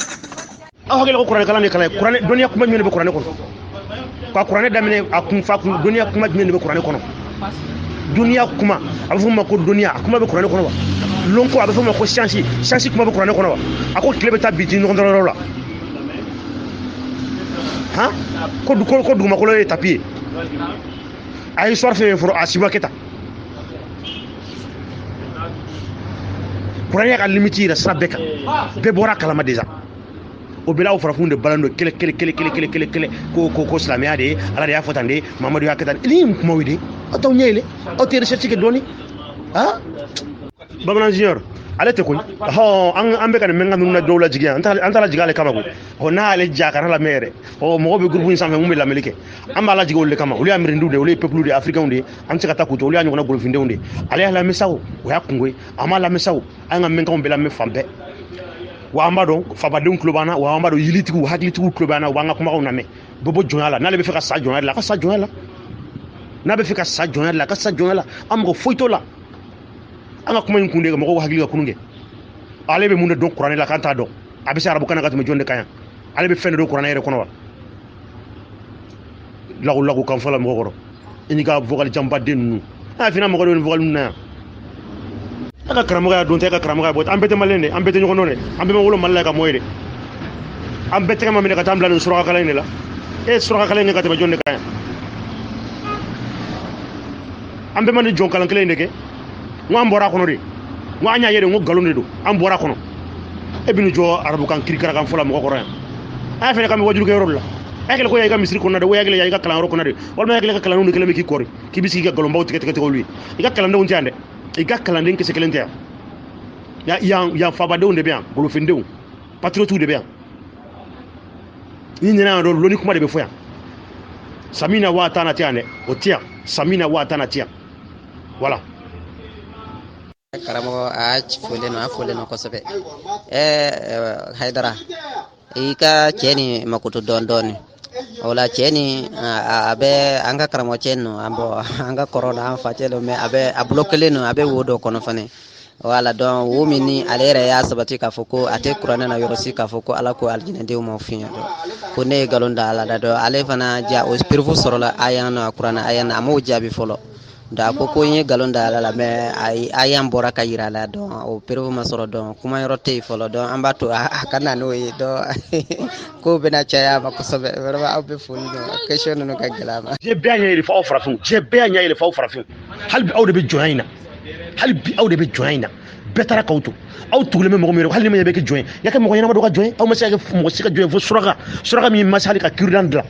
aw hakili ko kuranɛ kalan de kalan kuranɛ dɔnniya kuma jumɛn de bɛ kuranɛ kɔnɔ ka kuranɛ daminɛ a kun fa kun dɔnniya kuma jumɛn de bɛ kuranɛ kɔnɔ dɔnniya kuma a bɛ fɔ o ma ko dɔnniya a kuma bɛ kuranɛ kɔnɔ wa lonko a bɛ fɔ o ma ko science kuma bɛ kuranɛ kɔnɔ wa a ko tile bɛ taa bi di ɲɔgɔn dɔrɔn la ko dugumakolo ye tapi ye a ye histoire fɛn fɔlɔ a siba kɛ tan kuranɛ ka limite yɛrɛ sira bɛɛ kan bɛɛ bɔra a kalama déjà o bɛɛ la aw farafinw de balan don kɛlɛ ko silamɛya de ye ala de y'a fɔ tan de mamadu y'a kɛ tan ni nin kumaw ye de aw t'aw ɲɛ yɛlɛ aw tɛ recherche kɛ dɔɔni bamanan junior ale tɛ koyi an bɛ ka nin mɛnkan ninnu na dɔw lajigi yan an t'a lajigi ale kama koyi n'ale ja kana lamɛn yɛrɛ mɔgɔw bɛ groupe in sanfɛ mun bɛ lamɛnli kɛ an b'a lajigi olu de kama olu y'a mirindiw de olu ye peuple de africain de an bɛ se ka taa k'u to olu y'a ɲɔgɔnna golofindenw de ale y'a lamɛn sa o y'a kungo ye an m'a lamɛn sa o an ka mɛnkanw bɛ lamɛn fan bɛɛ wa an b'a dɔn fabadenw tulo b'an na wa an b'a dɔn yilitigiw hakilitigiw tulo b'an na u b'an ka kumakanw lamɛn bɛɛ bɔ jɔnya la n'ale bɛ fɛ ka sa jɔnya de la a ka sa jɔnya la n'a bɛ fɛ ka sa jɔnya de la a ka sa jɔnya la an mɔgɔ foyi t'o la an ka kuma in kun de ka mɔgɔw hakili ka kunun kɛ ale bɛ mun de dɔn kuranɛ la k'an t'a dɔn a bɛ se arabukan na ka tɛmɛ jɔn de kan yan ale bɛ fɛn de dɔn kuranɛ yɛrɛ kɔnɔ wa lago kan fɔ la mɔgɔ kɔrɔ i ni ka vocal janba den ninnu a fina mɔgɔ dɔ ni vocal ninnu na yan a ka karamɔgɔya don tɛ e ka karamɔgɔya bɔ an bɛɛ tɛ maliyɛn de an bɛɛ tɛ ɲɔgɔn dɔn de an bɛɛ ma wolo mali la ka mɔ ye de an bɛɛ tɛgɛ ma minɛ ka taa an bila nin surakakalan in de la e ye surakakalan in kɛ ka tɛmɛ jɔn de kan yan an bɛɛ ma nin jɔn kalan kelen in de kɛ n ko an bɔra a kɔnɔ de n ko an y'a ye de n ko nkalon de don an bɔra a kɔnɔ e bɛ nin jɔ arabukan kirikarakan fɔ la mɔgɔ kɔrɔ yan a y'a fɛnɛ ka mɛ wajulukɛ yɔrɔ de la a y'a kɛlɛ ko y'a i ka misiri kɔnɔ dɛ o y'a kɛlɛ y'a i ka kalanyɔrɔ kɔnɔ de walima y'a kɛlɛ ka kalandenw de kelen bɛ k'i kɔri k'i bɛ sigi ka nkalonbaw tigɛ olu ye i ka kalandenw tɛ yan dɛ i ka kalanden kisɛ kelen tɛ yan yan fabadenw de bɛ yan golofindenw patriotiw de bɛ yan ni nana do loni kuma de be foya samina wa tana tiane o tia samina wa tana tia voilà karamo fole no kosobe haydara ika cheni makutu dondoni wala cheni abe anga karamo chenno ambo anga corona fatelo me abe ablokele no abe wodo kono fane wala don wumini alere ya sabati ka foko ate kurana na yorosi ka foko ala ko aljina de mo finya do ko ne galonda ala do ale fana ja o spirifu sorola ayana kurana ayana amo jabi folo da ko nye galonda ala me ayam bora ka yira la do o spirifu masoro do kuma yorote folo do ambato akana no yi do ko bena chaya ba ko sobe vraiment abbe fundo question no ka galama je bien il faut frafou je bien il faut frafou hal bi awde be joina hal bi awde be joina betara kawto aw tugule me mo hal ni me be ke join yake mo yana ma do ka join aw ma sika mo sika join fo suraga mi masali ka kurdan dla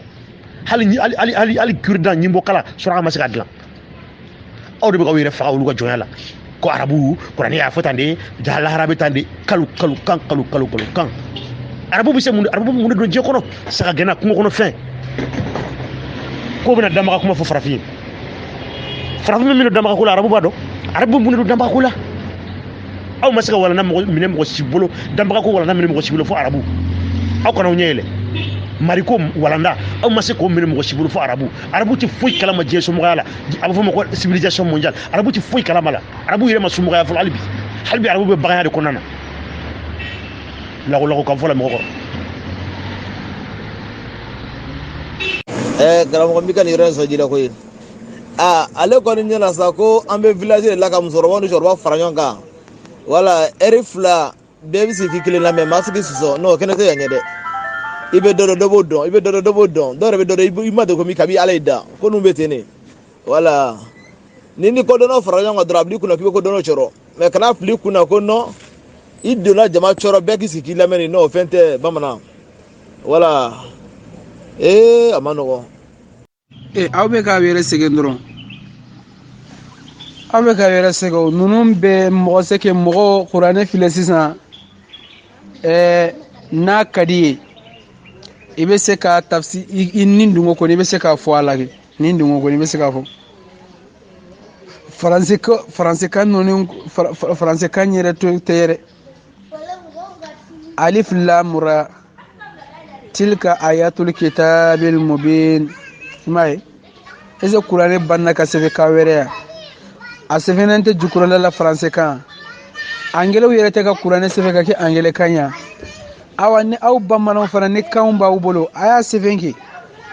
hal ni ali kurdan ni mbokala suraga ma sika dla awde be ko wire fa awlu ka join la ko arabu qur'ani ya fotande jalla harabe tande kalu kan arabu bi se mundu do je kono saka gena ko kono fin ko bina dama kuma fo farafin mi no dama ko la arabu bado arabu mundu dama ko la aw masaka wala na mine mo sibolo damba ko wala na mine mo sibolo fo arabu aw kana nyele mariko wala nda aw masaka mine mo sibolo fo arabu ti foy kala ma jeso mo gala abu fo mo ko civilisation mondiale arabu ti foy kala mala arabu yere ma sumu gala fo halbi arabu be bagaya de konana la ko kam fo la mo ko garam ko mi kan yoro so jila ko yin ale ko ni na sa ko ambe village la kam soro wonu jorba faranyonga wala erifla bebi si kile la me masiki so no kene te yanyede ibe dodo dobo don do rebe dodo imade ko mi kabi alaida ko numbe tene wala nini ko dono faranyonga drabli kuna kibe ko dono choro me kana pli kuna ko no idona jama choro beki si kile me no fente bamana wala amano ko awbe ka were segendron abe ka yɛrɛ sɛgɛw ninnu bɛ mɔgɔ se kɛ mɔgɔ kuranɛ filɛ sisan n'a ka di ye i bɛ se ka tafsi i nin dungo kɔni i bɛ se k'a fɔ a la kɛ nin dungo kɔni i bɛ se k'a fɔ faransikan yɛrɛ tɛ yɛrɛ alif lam ra tilka ayatul kitabil mubin i m'a ye est-ce que kuranɛ banna ka sɛbɛn ka wɛrɛ ya a sɛbɛnnen tɛ jukurala la français kan angelew yɛrɛ tɛ ka kuranɛ sɛbɛn ka kɛ angele kan ya awa ni aw bamananw fana ni kanw b'aw bolo a y'a sɛbɛn kɛ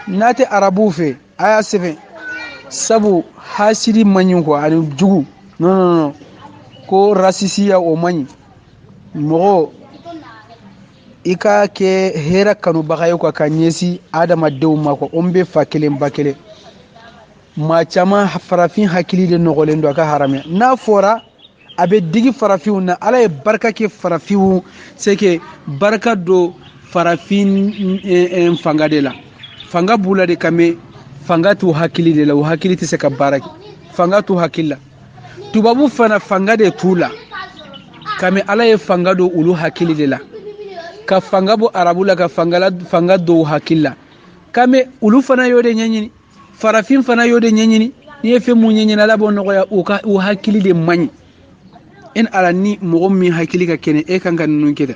n'a tɛ arabuw fɛ a y'a sɛbɛn sabu hasidi man ɲi quoi ani jugu non ko rasisiya o man ɲi mɔgɔ i ka kɛ hɛrɛ kanubaga ye quoi ka ɲɛsin adamadenw ma quoi o bɛ fa kelen ba kelen maa caman farafin hakili de nɔgɔlen don a ka haramɛ n'a fɔra a bɛ digi farafinw na ala ye barika kɛ farafinw c'est que barika don farafin fanga de la fanga b'u la de kame fanga t'u hakili de la o hakili tɛ se ka baara kɛ fanga t'u hakili la tubabu fana fanga de t'u la kame ala ye fanga don olu hakili de la ka fanga bɔ arabu la ka fanga don u hakili la kame olu fana y'o de ɲɛɲini farafin fana y'o de ɲɛɲini n'i ye fɛn mun ɲɛɲini ala b'o nɔgɔya u hakili de man ɲi ala ni mɔgɔ min hakili ka kɛnɛ e kan ka ninnu kɛ dɛ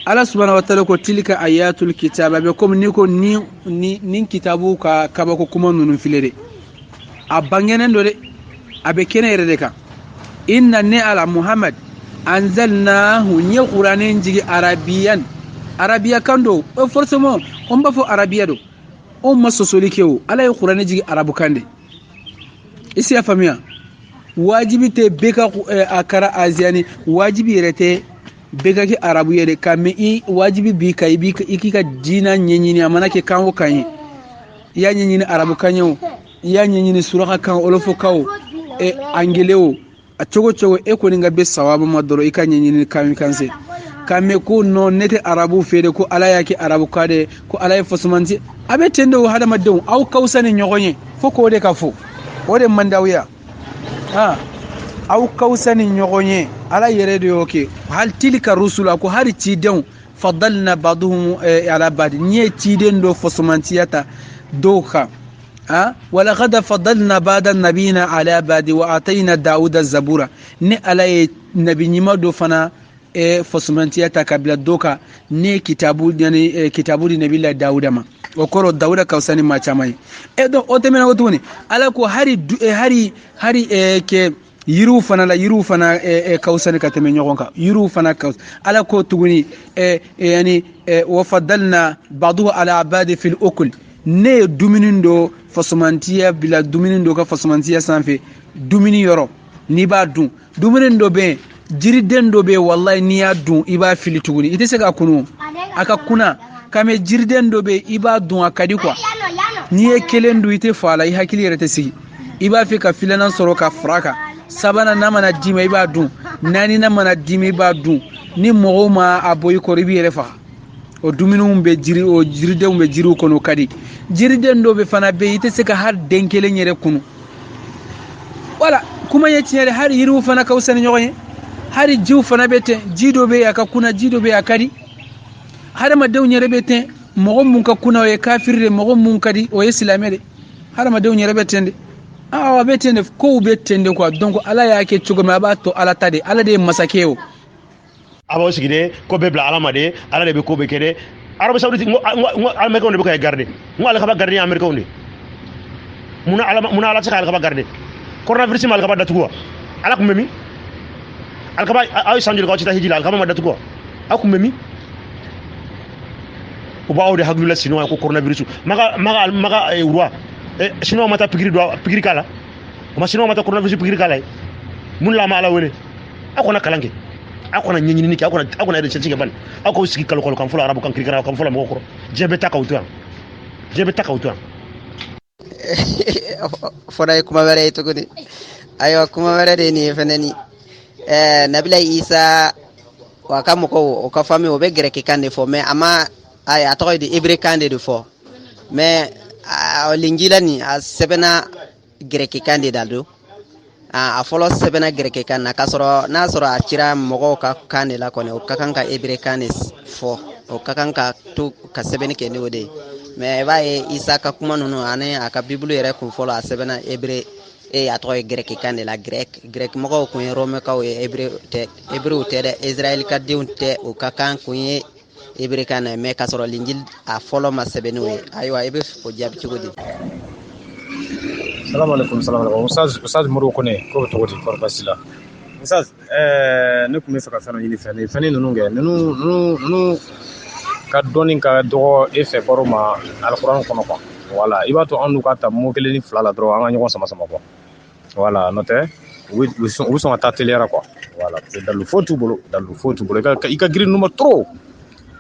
ala subhanahu wa ta'ala ko tilka ayatul kitab a bɛ komi ni ko ni kitabu ka kabako kuma ninnu file de a bangenen do de a bɛ kɛnɛ yɛrɛ de kan inna ne ala muhammad anzalnahu nye qur'anin jigi arabiya kan do forcément on b'a fɔ arabiya do on ma sosoli kɛ o ala ye qur'ani jigi arabu kan de isi ya faamuya wajibi tɛ bɛɛ ka a kɛra aziyani wajibi yɛrɛ tɛ bɛɛ ka kɛ arabu ye de ka mɛ i wajibi b'i kan i k'i ka diina ɲɛɲini a mana kɛ kan o kan ye i y'a ɲɛɲini arabu kan ye o i y'a ɲɛɲini suraka kan olofo kan o angele o a cogo cogo e kɔni ka bɛ sawabu ma dɔrɔn i ka ɲɛɲini kan se ka mɛ ko non ne tɛ arabu fɛ de ko ala y'a kɛ arabu kan de ko ala ye fɔsumanti a bɛ ten de o hadamadenw aw ka fisa ni ɲɔgɔn ye fo k'o de ka fɔ o de man d'aw ye aw ka fisa ni ɲɔgɔn ye ala yɛrɛ de y'o kɛ hali tilka rusula ko hali cidenw faddalna ba'dhum ala ba'd ni tiden do fosmantiyata doka wala qad faddalna ba'da nabiyina ala ba'd wa atayna dauda zabura ni ala nabi nyima do fana fosmantiyata kabila doka ni kitabu yani kitabu di nabi dauda ma o koro dauda kawsani ma chamai do o temena wotuni ala ko hari ke yiru fana kawsani ka teme nyogonka yiru fana kaws ala ko tuguni yani wa faddalna ba'dahu ala abadi fil ukul ne duminindo fosmantiya bila duminindo ka fosmantiya sanfe dumini yoro ni ba dun duminindo be jiriden do be wallahi ni ya dun iba fili tuguni ite se ka kunu aka kuna kame jiriden do be iba dun akadi kwa ni e kelendu ite fala I hakili yerete sigi iba fi ka filana soro ka fraka sabana namana dime iba dun nani namana dime iba dun ni mogo ma aboyi ko ribi yere fa o duminu be jiri o jiride be jiru kono kadi jiriden do be fana be ite se ka har denkele nyere kunu wala kuma ye tinyere har yiru fana ka usani nyogonye har jiw fana bete jido be aka kuna jido be akadi har ma dew nyere bete mogo mun ka kuna o ye kafirre mogo mun kadi o ye islamere har ma dew nyere bete awa betende ko betende quoi donc ala yake cogome aba to ala tade ala de masakeo aba sigide ko be bla alama de ala de be ko be kede arab saudi ngo america on be ko garder ngo ala ka ba garder america on muna ala ka ba garder coronavirus mal ka ba datu ko ala ko memi al ka ba ay sanjul ko ci ta hijila al ka ba datu ko akum memi ko ba awde haglu la sino ko coronavirus maga roi sino mata pigiri kala ma sino mata coronavirus pigiri kala mun la ma ala wele akona kalange akona nyenyini niki akona ede chenchi ban ako siki kalo kan fula arabu kan kirikara kan fula moko jebe takawtu fona kuma were to gudi ayo kuma were de ni fenani nabila isa wa kamoko o ka fami o be greki kande fo mais ama ay atoy de ibre kande de fo mais lingila ni a sebena greki kande daldo a folo sebena greki kan na kasoro na soro a cira mogo ka kande la kone o kakanka ibre kande fo o kakanka to ka sebeni ke ni wode mais ba isa ka kuma nono ane aka biblu yere ko folo a sebena ibre atoy greki kande la grek mogo ko rome ka o ibre te de israel ka diunte o kakan ko ibre kana me kasoro linjil a folo ma sebeni we aywa ibe ko jabi ci godi Salam alaikum Ustaz Moro Kone ko to godi for basila Ustaz ne kuma faka fana yini fani nunu nge nunu ka doni ka do efe boroma alquran kono ko wala ibato andu ka ta mo kele ni flala dro anga nyon sama ko wala note we sont ta telera ko wala dalu fotu bolo ka giri numero trop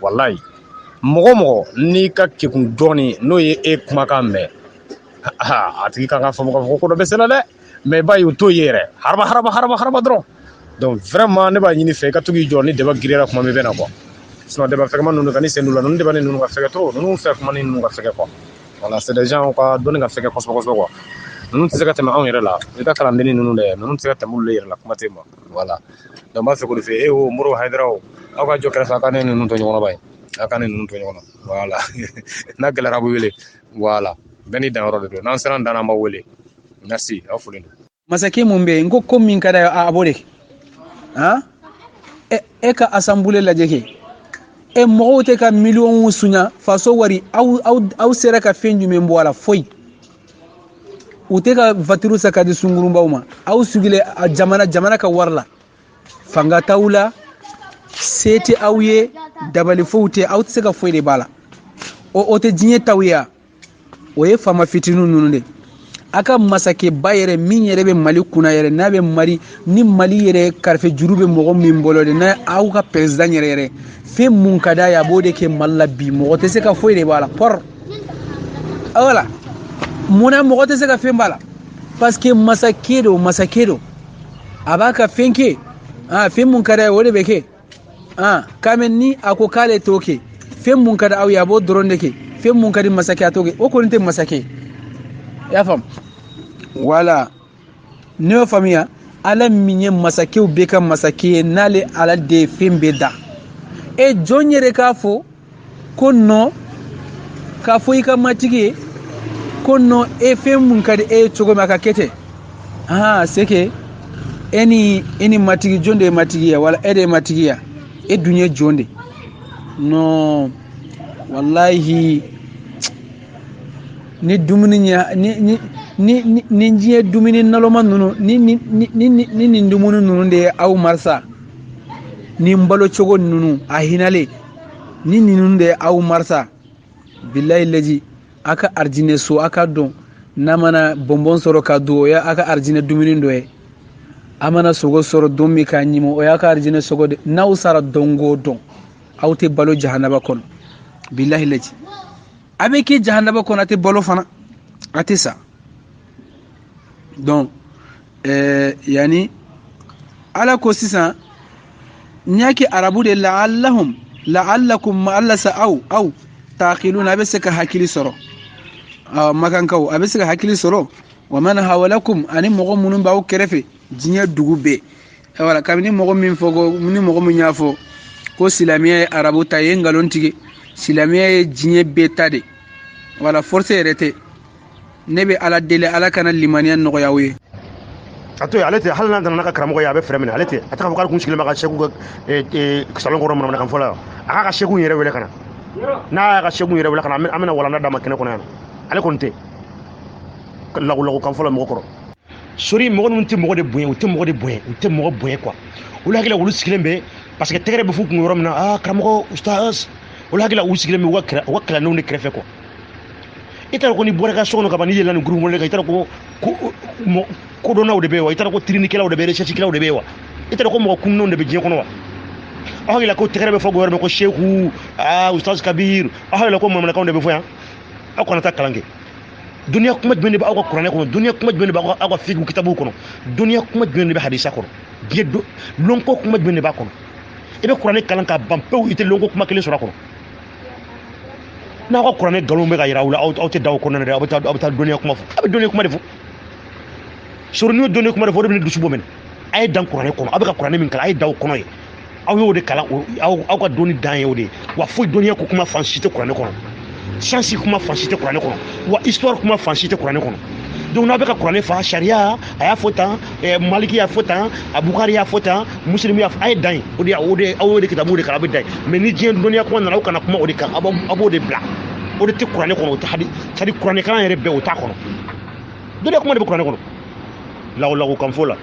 wallahi mogo ni ka kekun doni no ye kuma kan me atiki kan fa mo ko do besela de mais ba yu to yere harba dron donc vraiment ne ba yini fe ka tugi joni de ba girera kuma me bena ko sinon de ba fe man nunu kan se nula nunu de ba nunu ka fe trop nunu fe kuma nunu ka fe ko voilà c'est des gens ko doni ka fe ko ko nunu tse ka tema on yere la ita kala ndeni nunu de nunu tse ka temu le yere la kuma tema voilà donc ba fe ko de fe o moro haidrao aka jokere fa kan nunu to nyono bay akane nunu to nyono voilà na gala rabu wele voilà beni dan ro de nan seran dana ma wele merci afulendo masake mumbe ngo komin kada abode ka assemblée la jeke mo te ka million sunya faso wari au sera ka fenju me mboala foi uteka vatiru sakadi sunguru mbawma au sugile jamana ka warla fanga taula sete awye dabali foute au tseka foi de bala o te jinye tawiya oye fama fitinu nunde aka masake bayere min yere be mali kuna yere na be mari ni mali yere karfe jurube mogo min bolode na au ka president yere fe mun kada ya bode ke malla bi mogo te se ka foi de bala por awala muna mogo te se ka fe bala parce que masakedo abaka fenke fe mun kada wode beke kamen ni ako kale toke fe mun kada au ya bo dronde ke fe mun kadi masake atoge o ko nte masake ya fam wala ne famia ala minye masake u beka masake nale ala de fembe da e jɔn yɛrɛ k'a fɔ ko nɔ k'a fɔ i ka matigi ye ko nɔ e fɛn mun ka di e ye cogo min a ka kɛ ten c'est que e ni matigi jɔn de ye matigi ya wala e de ye matigi ya e dun ye jɔn de non wallahi ni dumuni ɲa ni diɲɛ dumuni naloma ninnu ni nin dumuni ninnu de ye aw marisa ni balo cogo ninnu a hinale ni ninnu de ye aw marisa billahi laji a ka arijinɛ so a ka dɔn n'a mana bɔnbɔn sɔrɔ ka dun o y'a ka arijinɛ dumuni dɔ ye a mana sogo sɔrɔ don min k'a ɲimi o y'a ka arijinɛ sogo de n'aw sara don o don aw tɛ balo jahanaba kɔnɔ billahi laji a bɛ kɛ jahanaba kɔnɔ a tɛ balo fana a tɛ sa donc yani ala ko sisan n y'a kɛ arabu de la'allakum ma alla sa aw taqiluna a bɛ se ka hakili sɔrɔ makankaw a bɛ se ka hakili sɔrɔ wa man hawalakum ani mɔgɔ minnu b'aw kɛrɛfɛ diɲɛ dugu bɛɛ wala kabini mɔgɔ min y'a fɔ ko silamɛya ye arabu ta ye ngalon tigɛ silamɛya ye diɲɛ bɛɛ ta de wala force yɛrɛ tɛ ne bɛ ala deli ala kana limaniya nɔgɔya aw ye a to yen ale tɛ hali n'a nana ka karamɔgɔ ye a bɛ fɛrɛ minɛ ale tɛ a tɛ k'a fɔ k'ale kun sigilen bɛ ka sɛku ka salon kɔrɔ manamanakan fɔla a k'a ka sɛku yɛrɛ wele ka na n'a y'a ka sɛku yɛrɛ wele ka na an bɛna walanda d'a ma kɛnɛ kɔnɔ yan ale kɔni tɛ lago kan fɔlɔ mɔgɔ kɔrɔ sori mɔgɔ ninnu tɛ mɔgɔ de bonya u tɛ mɔgɔ bonya quoi olu hakili la olu sigilen bɛ parce que tɛgɛrɛ bɛ f'u kun yɔrɔ min na karamɔgɔ ustaz olu hakili la u sigilen bɛ u ka kalandenw de kɛrɛfɛ quoi i t'a dɔn ko ni bɔra ka so kɔnɔ ka ban n'i yɛlɛla nin groupe wele kan i t'a dɔn ko kodɔnnaw de bɛ yen wa i t'a dɔn ko tirinikɛlaw de bɛ yen recherchekɛlaw de bɛ yen wa i t'a dɔn ko mɔgɔ kunnunw de bɛ diɲɛ kɔnɔ wa aw hakili la ko tɛgɛrɛ bɛ fɔ yɔrɔ min ko seku ustaz kabir aw hakili la ko manamanakanw de bɛ fɔ yan aw kana taa kalan kɛ duniya kuma jumɛn de b'aw ka kuranɛ kɔnɔ duniya kuma jumɛn de b'aw ka fiqh kitabuw kɔnɔ duniya kuma jumɛn de bɛ hadisa kɔnɔ diɲɛ lonko kuma jumɛn de b'a kɔnɔ i bɛ kuranɛ kalan ka ban pewu i tɛ lonko kuma kelen sɔrɔ a kɔnɔ n'aw ka kuranɛ nkalon bɛ ka yira aw la aw tɛ da o kɔnɔna dɛ aw bɛ taa dɔnniya kuma fɔ a bɛ dɔnniya kuma de fɔ sori n'u ye dɔnniya kuma de fɔ o de bɛ ne dusu bɔ mɛnɛ a ye dan kuranɛ kɔnɔ aw bɛ ka kuranɛ min kalan a ye da o kɔnɔ ye aw y'o de kalan aw ka dɔnni dan ye o de ye wa foyi dɔnniya ko kuma fan si tɛ kuranɛ kɔnɔ science kuma fan si tɛ kuranɛ kɔnɔ wa histoire kuma fan si tɛ kuranɛ kɔnɔ donc n'a bɛ ka kuranɛ fa sariya a y'a fɔ tan maliki y'a fɔ tan a bukari y'a fɔ tan muslim y'a fɔ a ye dan ye aw y'o de kitabu de kalan a bɛ dan ye mais ni diɲɛ dɔnniya kuma nana aw kana kuma o de kan aw b'o de bila o de tɛ kuranɛ kɔnɔ o tɛ c'est-à-dire kuranɛ kalan yɛrɛ bɛɛ o t'a kɔnɔ dɔnniya kuma de bɛ kuranɛ kɔnɔ lago kan fɔ la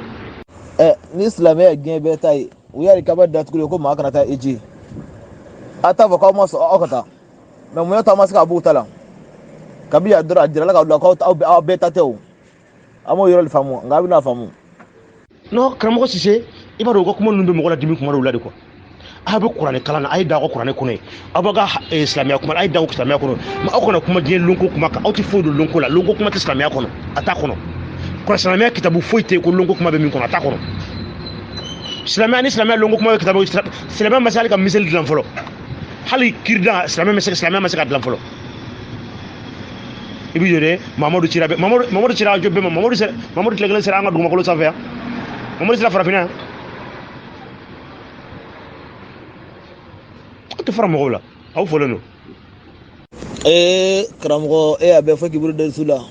ni silamɛya diɲɛ bɛɛ ta ye u y'a kaba datugu ko maa kana taa eji a t'a fɔ k'aw ma sɔn aw ka taa mais mun y'a to a ma se k'a b'u ta la kabi yan dɔrɔn a jirala k'a bila k'aw bɛɛ ta tɛ o an m'o yɔrɔ de faamu nka a bɛna faamu non karamɔgɔ Sise i b'a dɔn u ka kuma ninnu bɛ mɔgɔ la dimi kuma dɔw la de quoi aw bɛ kuranɛ kalan na a ye da aw ka kuranɛ kɔnɔ ye aw b'a ka silamɛya kuma a ye da aw ka silamɛya kɔnɔ mais aw kana kuma diɲɛ lonko kuma kan aw tɛ foyi don lonko la lonko kuma tɛ silamɛya kɔnɔ a t'a kɔnɔ kuran silamɛya kitabu foyi tɛ yen ko lonko kuma bɛ min kɔnɔ a t'a kɔnɔ silamɛya ni silamɛya lonko kuma bɛ kitabu silamɛya ma se hali ka miseli dilan fɔlɔ hali kirida silamɛya ma se ka dilan fɔlɔ i bɛ yɛrɛ Mamadu Cira jɔ bɛɛ ma Mamadu tile kelen sera an ka dugumakolo sanfɛ yan Mamadu sera farafinna yan aw tɛ fara mɔgɔw la aw fɔlen don karamɔgɔ a bɛ fɔ k'i bolo da su la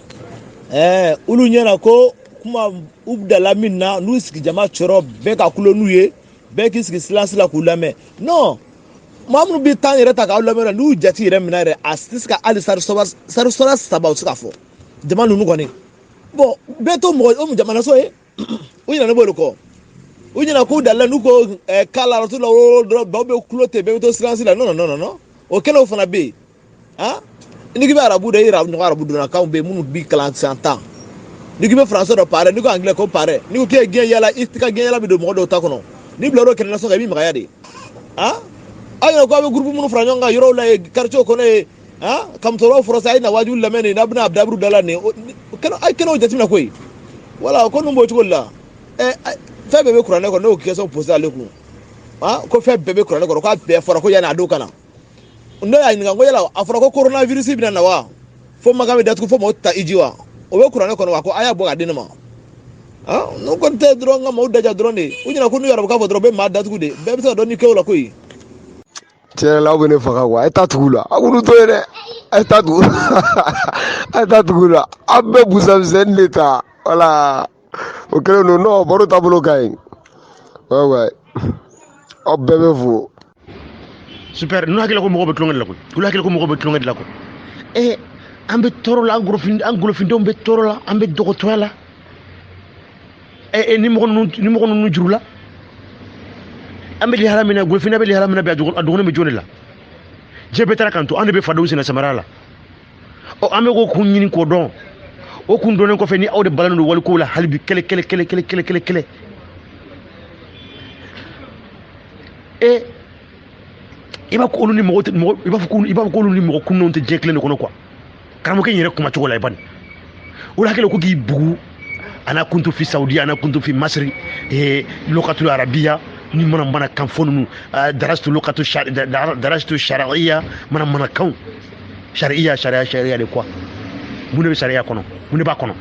olu ɲɛna ko kuma u dala min na n'u sigi jama cɔrɔ bɛɛ ka kulo n'u ye bɛɛ k'i sigi silence la k'u lamɛn non maa minnu bɛ temps yɛrɛ ta k'aw lamɛn n'u jate yɛrɛ minɛ yɛrɛ a tɛ se ka hali sari saba u tɛ se ka fɔ jama ninnu kɔni bon bɛɛ to mɔgɔ jamana so ye u ɲinɛ ne b'o de kɔ u ɲinɛ k'u dala n'u ko k'ala arato la o dɔrɔn baw bɛ kulo ten bɛɛ bɛ to silence la non o kɛlɛw fana bɛ yen n'i k'i bɛ arabu dɔn i ɲɔgɔn arabu donnakaw bɛ yen minnu b'i kalan san 10 n'i k'i bɛ français dɔ pare n'i ko anglais ko pare n'i ko k'i ye gɛn yala i ka gɛn yala bɛ don mɔgɔ dɔw ta kɔnɔ n'i bila o kɛnɛ so kan i bɛ magaya de aw yɛrɛ ko aw bɛ groupe minnu fara ɲɔgɔn kan yɔrɔw la yen quartier kɔnɔ yen kamusokɔrɔbaw fɔra sa a ye na wajibi lamɛn nin n'a bɛna daburu da la nin a ye kɛnɛw jateminɛ koyi wala ko ninnu b'o cogo de la fɛn bɛɛ bɛ kuranɛ kɔnɔ n'o question posé ale kun ko fɛn bɛɛ bɛ kuranɛ kɔnɔ k'a bɛɛ fɔra ko yanni a don ka na ne y'a ɲininka ko yala a fɔra ko coronavirus bɛna na wa fo makan bɛ datugu fo mɔgɔw ta iji wa o bɛ kuranɛ kɔnɔ wa ko a y'a bɔ ka di ne ma n'o kɔni tɛ dɔrɔn n ka maaw daja dɔrɔn de u ɲɛna ko n'u yɛrɛ bɛ k'a fɔ dɔrɔn u bɛ maa datugu de bɛɛ bɛ se ka dɔn ni kɛw la koyi tiɲɛ la aw bɛ ne faga quoi a ye taa tugu la a k'olu to yen dɛ a ye taa tugu a ye taa tugu la aw bɛɛ busamisɛnnin de ta voilà o kɛlen don non baro taabolo ka ɲi ouais ouais aw bɛɛ bɛ fo. super nu hakili ko mɔgɔ bɛ tulonkɛ de la koyi olu hakili ko mɔgɔ bɛ tulonkɛ de la koyi an bɛ tɔɔrɔ la an golofindenw bɛ tɔɔrɔ la an bɛ dɔgɔtɔrɔya la ni mɔgɔ ninnu juru la an bɛ lihala min na golofinna bɛ lihala min na bi a dɔgɔnin bɛ jɔn de la diɲɛ bɛɛ taara kan to an de bɛ fadenw senna samara la an bɛ k'o kun ɲini k'o dɔn o kun dɔnnen kɔfɛ ni aw de balalen don walikow la hali bi kɛlɛ i b'a fɔ k'olu ni mɔgɔ kundenw tɛ diɲɛ kelen de kɔnɔ quoi karamɔgɔkɛ in yɛrɛ kuma cogo la i bani o hakili ko k'i bugu ana kuntu fi saudi ana kuntu fi masri lokatu arabiya ni mana kan fɔ ninnu darastu lokatu darastu shar'iyya mana kan shar'iyya de quoi mun de bɛ sariya kɔnɔ mun de b'a kɔnɔ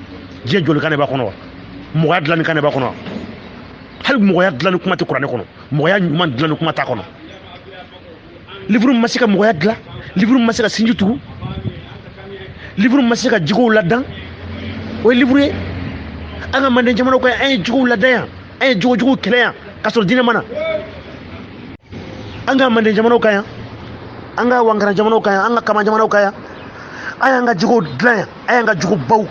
diɲɛ joli kan de b'a kɔnɔ wa mɔgɔya dilanni kan de b'a kɔnɔ wa hali mɔgɔya dilanni kuma tɛ kuranɛ kɔnɔ mɔgɔya ɲuman dilanni kuma t'a kɔnɔ livre ma se ka mɔgɔya dilan livre ma se ka sinji tugu livre ma se ka jigow ladan o ye livre ye an ka manden jamanaw kan an ye jigow ladan yan an ye jogojuguw kɛlɛ yan k'a sɔrɔ diinɛ mana an ka manden jamanaw kan yan an ka wangara jamanaw kan yan an ka kama jamanaw kan yan an y'an ka jigow dilan yan an y'an ka jogo baw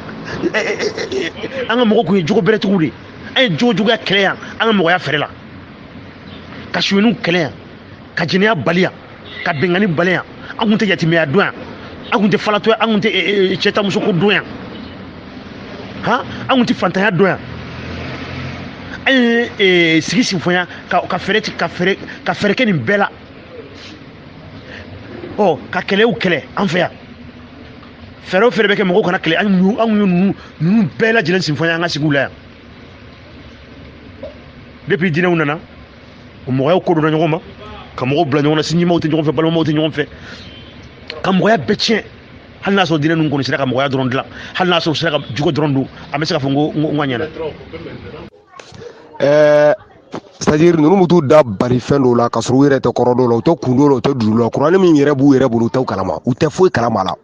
an ka mɔgɔw kun ye jogo bɛrɛtigiw de an ye jogojuguya kɛlɛ yan an ka mɔgɔya fɛrɛ la ka suyɛniw kɛlɛ yan ka jɛnɛya bali yan ka bɛnkanni bali yan an kun tɛ yatimɛya dɔn yan an kun tɛ falatɔ yan an kun tɛ cɛ ta musoko dɔn yan an kun tɛ fantanya dɔn yan an ye sigi sinfɔnya ka fɛɛrɛ kɛ nin bɛɛ la ka kɛlɛw kɛlɛ an fɛ yan fɛɛrɛ o fɛɛrɛ bɛ kɛ mɔgɔw kana kɛlɛ an ye ninnu bɛɛ lajɛlen sinfɔnya an ka sigiw la yan depuis diinɛw nana o mɔgɔyaw ko donna ɲɔgɔn ma ka mɔgɔw bila ɲɔgɔn na sinjimaw tɛ ɲɔgɔn fɛ balimaw tɛ ɲɔgɔn fɛ ka mɔgɔya bɛɛ tiɲɛ hali n'a sɔrɔ diinɛ ninnu kɔni sera ka mɔgɔya dɔrɔn dilan hali n'a sɔrɔ sera ka jugo dɔrɔn don an bɛ se k'a fɔ n ka ɲɛna. c'est-à-dire ninnu bɛ t'u da bari fɛn dɔw la ka sɔrɔ u yɛrɛ tɛ kɔrɔ dɔw la u tɛ kun dɔw la u tɛ dugu la kuranɛ min yɛrɛ b'u yɛrɛ bolo u tɛ kalama u tɛ foyi kalama la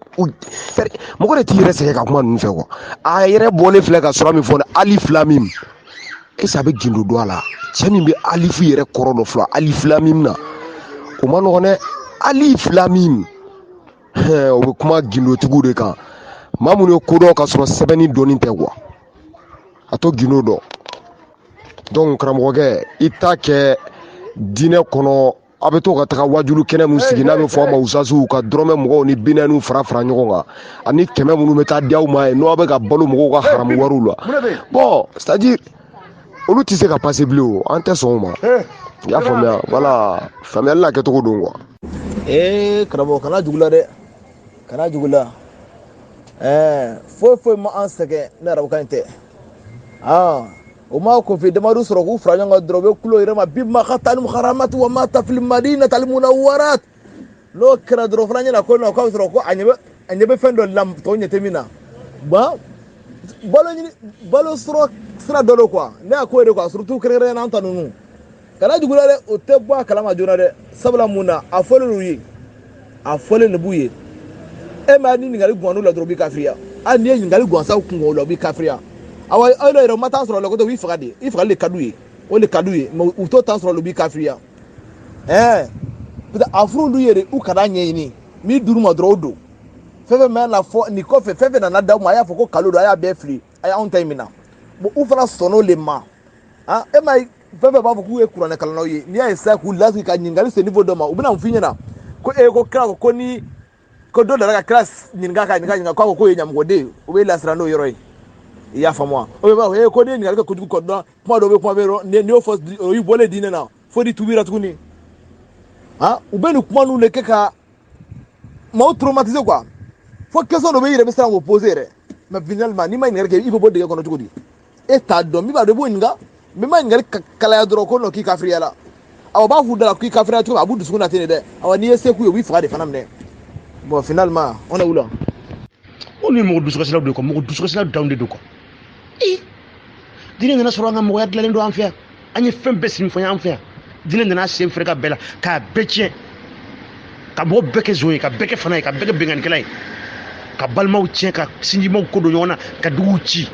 mɔgɔ de t'i yɛrɛ sɛgɛn ka kuma ninnu fɛ quoi a yɛrɛ bɔlen filɛ ka sɔrɔ min fɔ alif lam mim est-ce que a bɛ gindo don a la cɛ min bɛ alifu yɛrɛ kɔrɔ dɔ filɛ alif lam mim na o ma nɔgɔn dɛ alif lam mim o bɛ kuma gindotigiw de kan maa minnu ye kodɔn ka sɔrɔ sɛbɛnni dɔnni tɛ quoi a to gindo dɔn donc karamɔgɔkɛ i t'a kɛ diinɛ kɔnɔ a bɛ to ka taga wajulu kɛnɛ min sigi n'a bɛ fɔ a ma usasiw ka dɔrɔmɛ mɔgɔw ni binɛniw fara ɲɔgɔn kan ani kɛmɛ minnu bɛ taa di aw ma ye n'aw bɛ ka balo mɔgɔw ka haramu wariw la bon c'est à dire olu tɛ se ka passer bilen o an tɛ sɔn o ma i y'a faamuya voilà faamuyali la kɛcogo don quoi. karamɔgɔ kana jugu la dɛ kana jugu la foyi ma an sɛgɛn ne arabukan in tɛ o ma kofi damadu sɔrɔ k'u fara ɲɔgɔn kan dɔrɔn u bɛ kulo yɛrɛ ma bi ma ka taa ni haramati wa ma ta fili madina tali mun na warat n'o kɛra dɔrɔn fana ɲɛna ko k'aw sɔrɔ ko a ɲɛ bɛ fɛn dɔ la tɔw ɲɛ tɛ min na balo sɔrɔ sira dɔ don quoi ne y'a ko de quoi surtout kɛrɛnkɛrɛnnen an ta ninnu kana jugu la dɛ o tɛ bɔ a kalama joona dɛ sabula mun na a fɔlen d'u ye a fɔlen de b'u ye e m'a ni ɲininkali guwan n'u la dɔrɔn u b'i kafiriya hali n'i ye ɲininkali guwansaw kun o la u b'i kafiriya awa aw yɛrɛ u ma taa sɔrɔ la ko u b'i faga de i fagali de ka d'u ye o de ka d'u ye mais u t'o taa sɔrɔ la u b'i kafiriya peut-être a furu l'u ye de u kana ɲɛɲini min d'u ma dɔrɔn o don fɛn fɛn mɛn na fɔ nin kɔfɛ fɛn fɛn nana d'aw ma a y'a fɔ ko kalo don a y'a bɛɛ fili a y'anw ta in minɛ bon u fana sɔnn'o le ma e ma ye fɛn fɛn b'a fɔ k'u ye kuranɛ kalannaw ye n'i y'a ye sisan k'u lasigi ka ɲininkali se niveau dɔ ma u bɛna mun f'i ɲɛna ko ko kira ko ni ko dɔ nana ka kira ɲininka ka ɲininka k'a ko k'o ye ɲamɔgɔden u bɛ lasira n'o yɔrɔ ye i y'a faamu wa o bɛ b'a fɔ ko ne ye ɲininkali kɛ kojugu kɔ dɔn kuma dɔw bɛ kuma bɛ yɔrɔ n'i y'o fɔ o y'i bɔlen diinɛ na fo n'i tubira tuguni u bɛ nin kuma ninnu de kɛ ka maaw traumatiser quoi fo question dɔ bɛ i yɛrɛ bɛ siran k'o poser yɛrɛ mais finalement n'i ma ɲininkali kɛ i bɛ bɔ dingɛ kɔnɔ cogo di e t'a dɔn min b'a dɔn i b'o ɲininka min ma ɲininkali kalaya dɔrɔn ko k'i kafiriya la aw b'a f'u da la k'i kafiriya cogo min a b'u dusukun na ten de dɛ awa n'i ye se k'u ye u b'i faga de fana minɛ bon finalement on est où là o ni mɔgɔ dusukasilaw de kɔ mɔgɔ dusukasilaw danw de don kɔ diinɛ nana sɔrɔ an ka mɔgɔya dilannen don an fɛ yan an ye fɛn bɛɛ sinfɔnya an fɛ yan diinɛ nana sen fɛrɛ ka bɛɛ la k'a bɛɛ tiɲɛ ka mɔgɔ bɛɛ kɛ zon ye ka bɛɛ kɛ fana ye ka bɛɛ kɛ benganikɛla ye ka balimaw tiɲɛ ka sinjimaw ko don ɲɔgɔn na ka duguw ci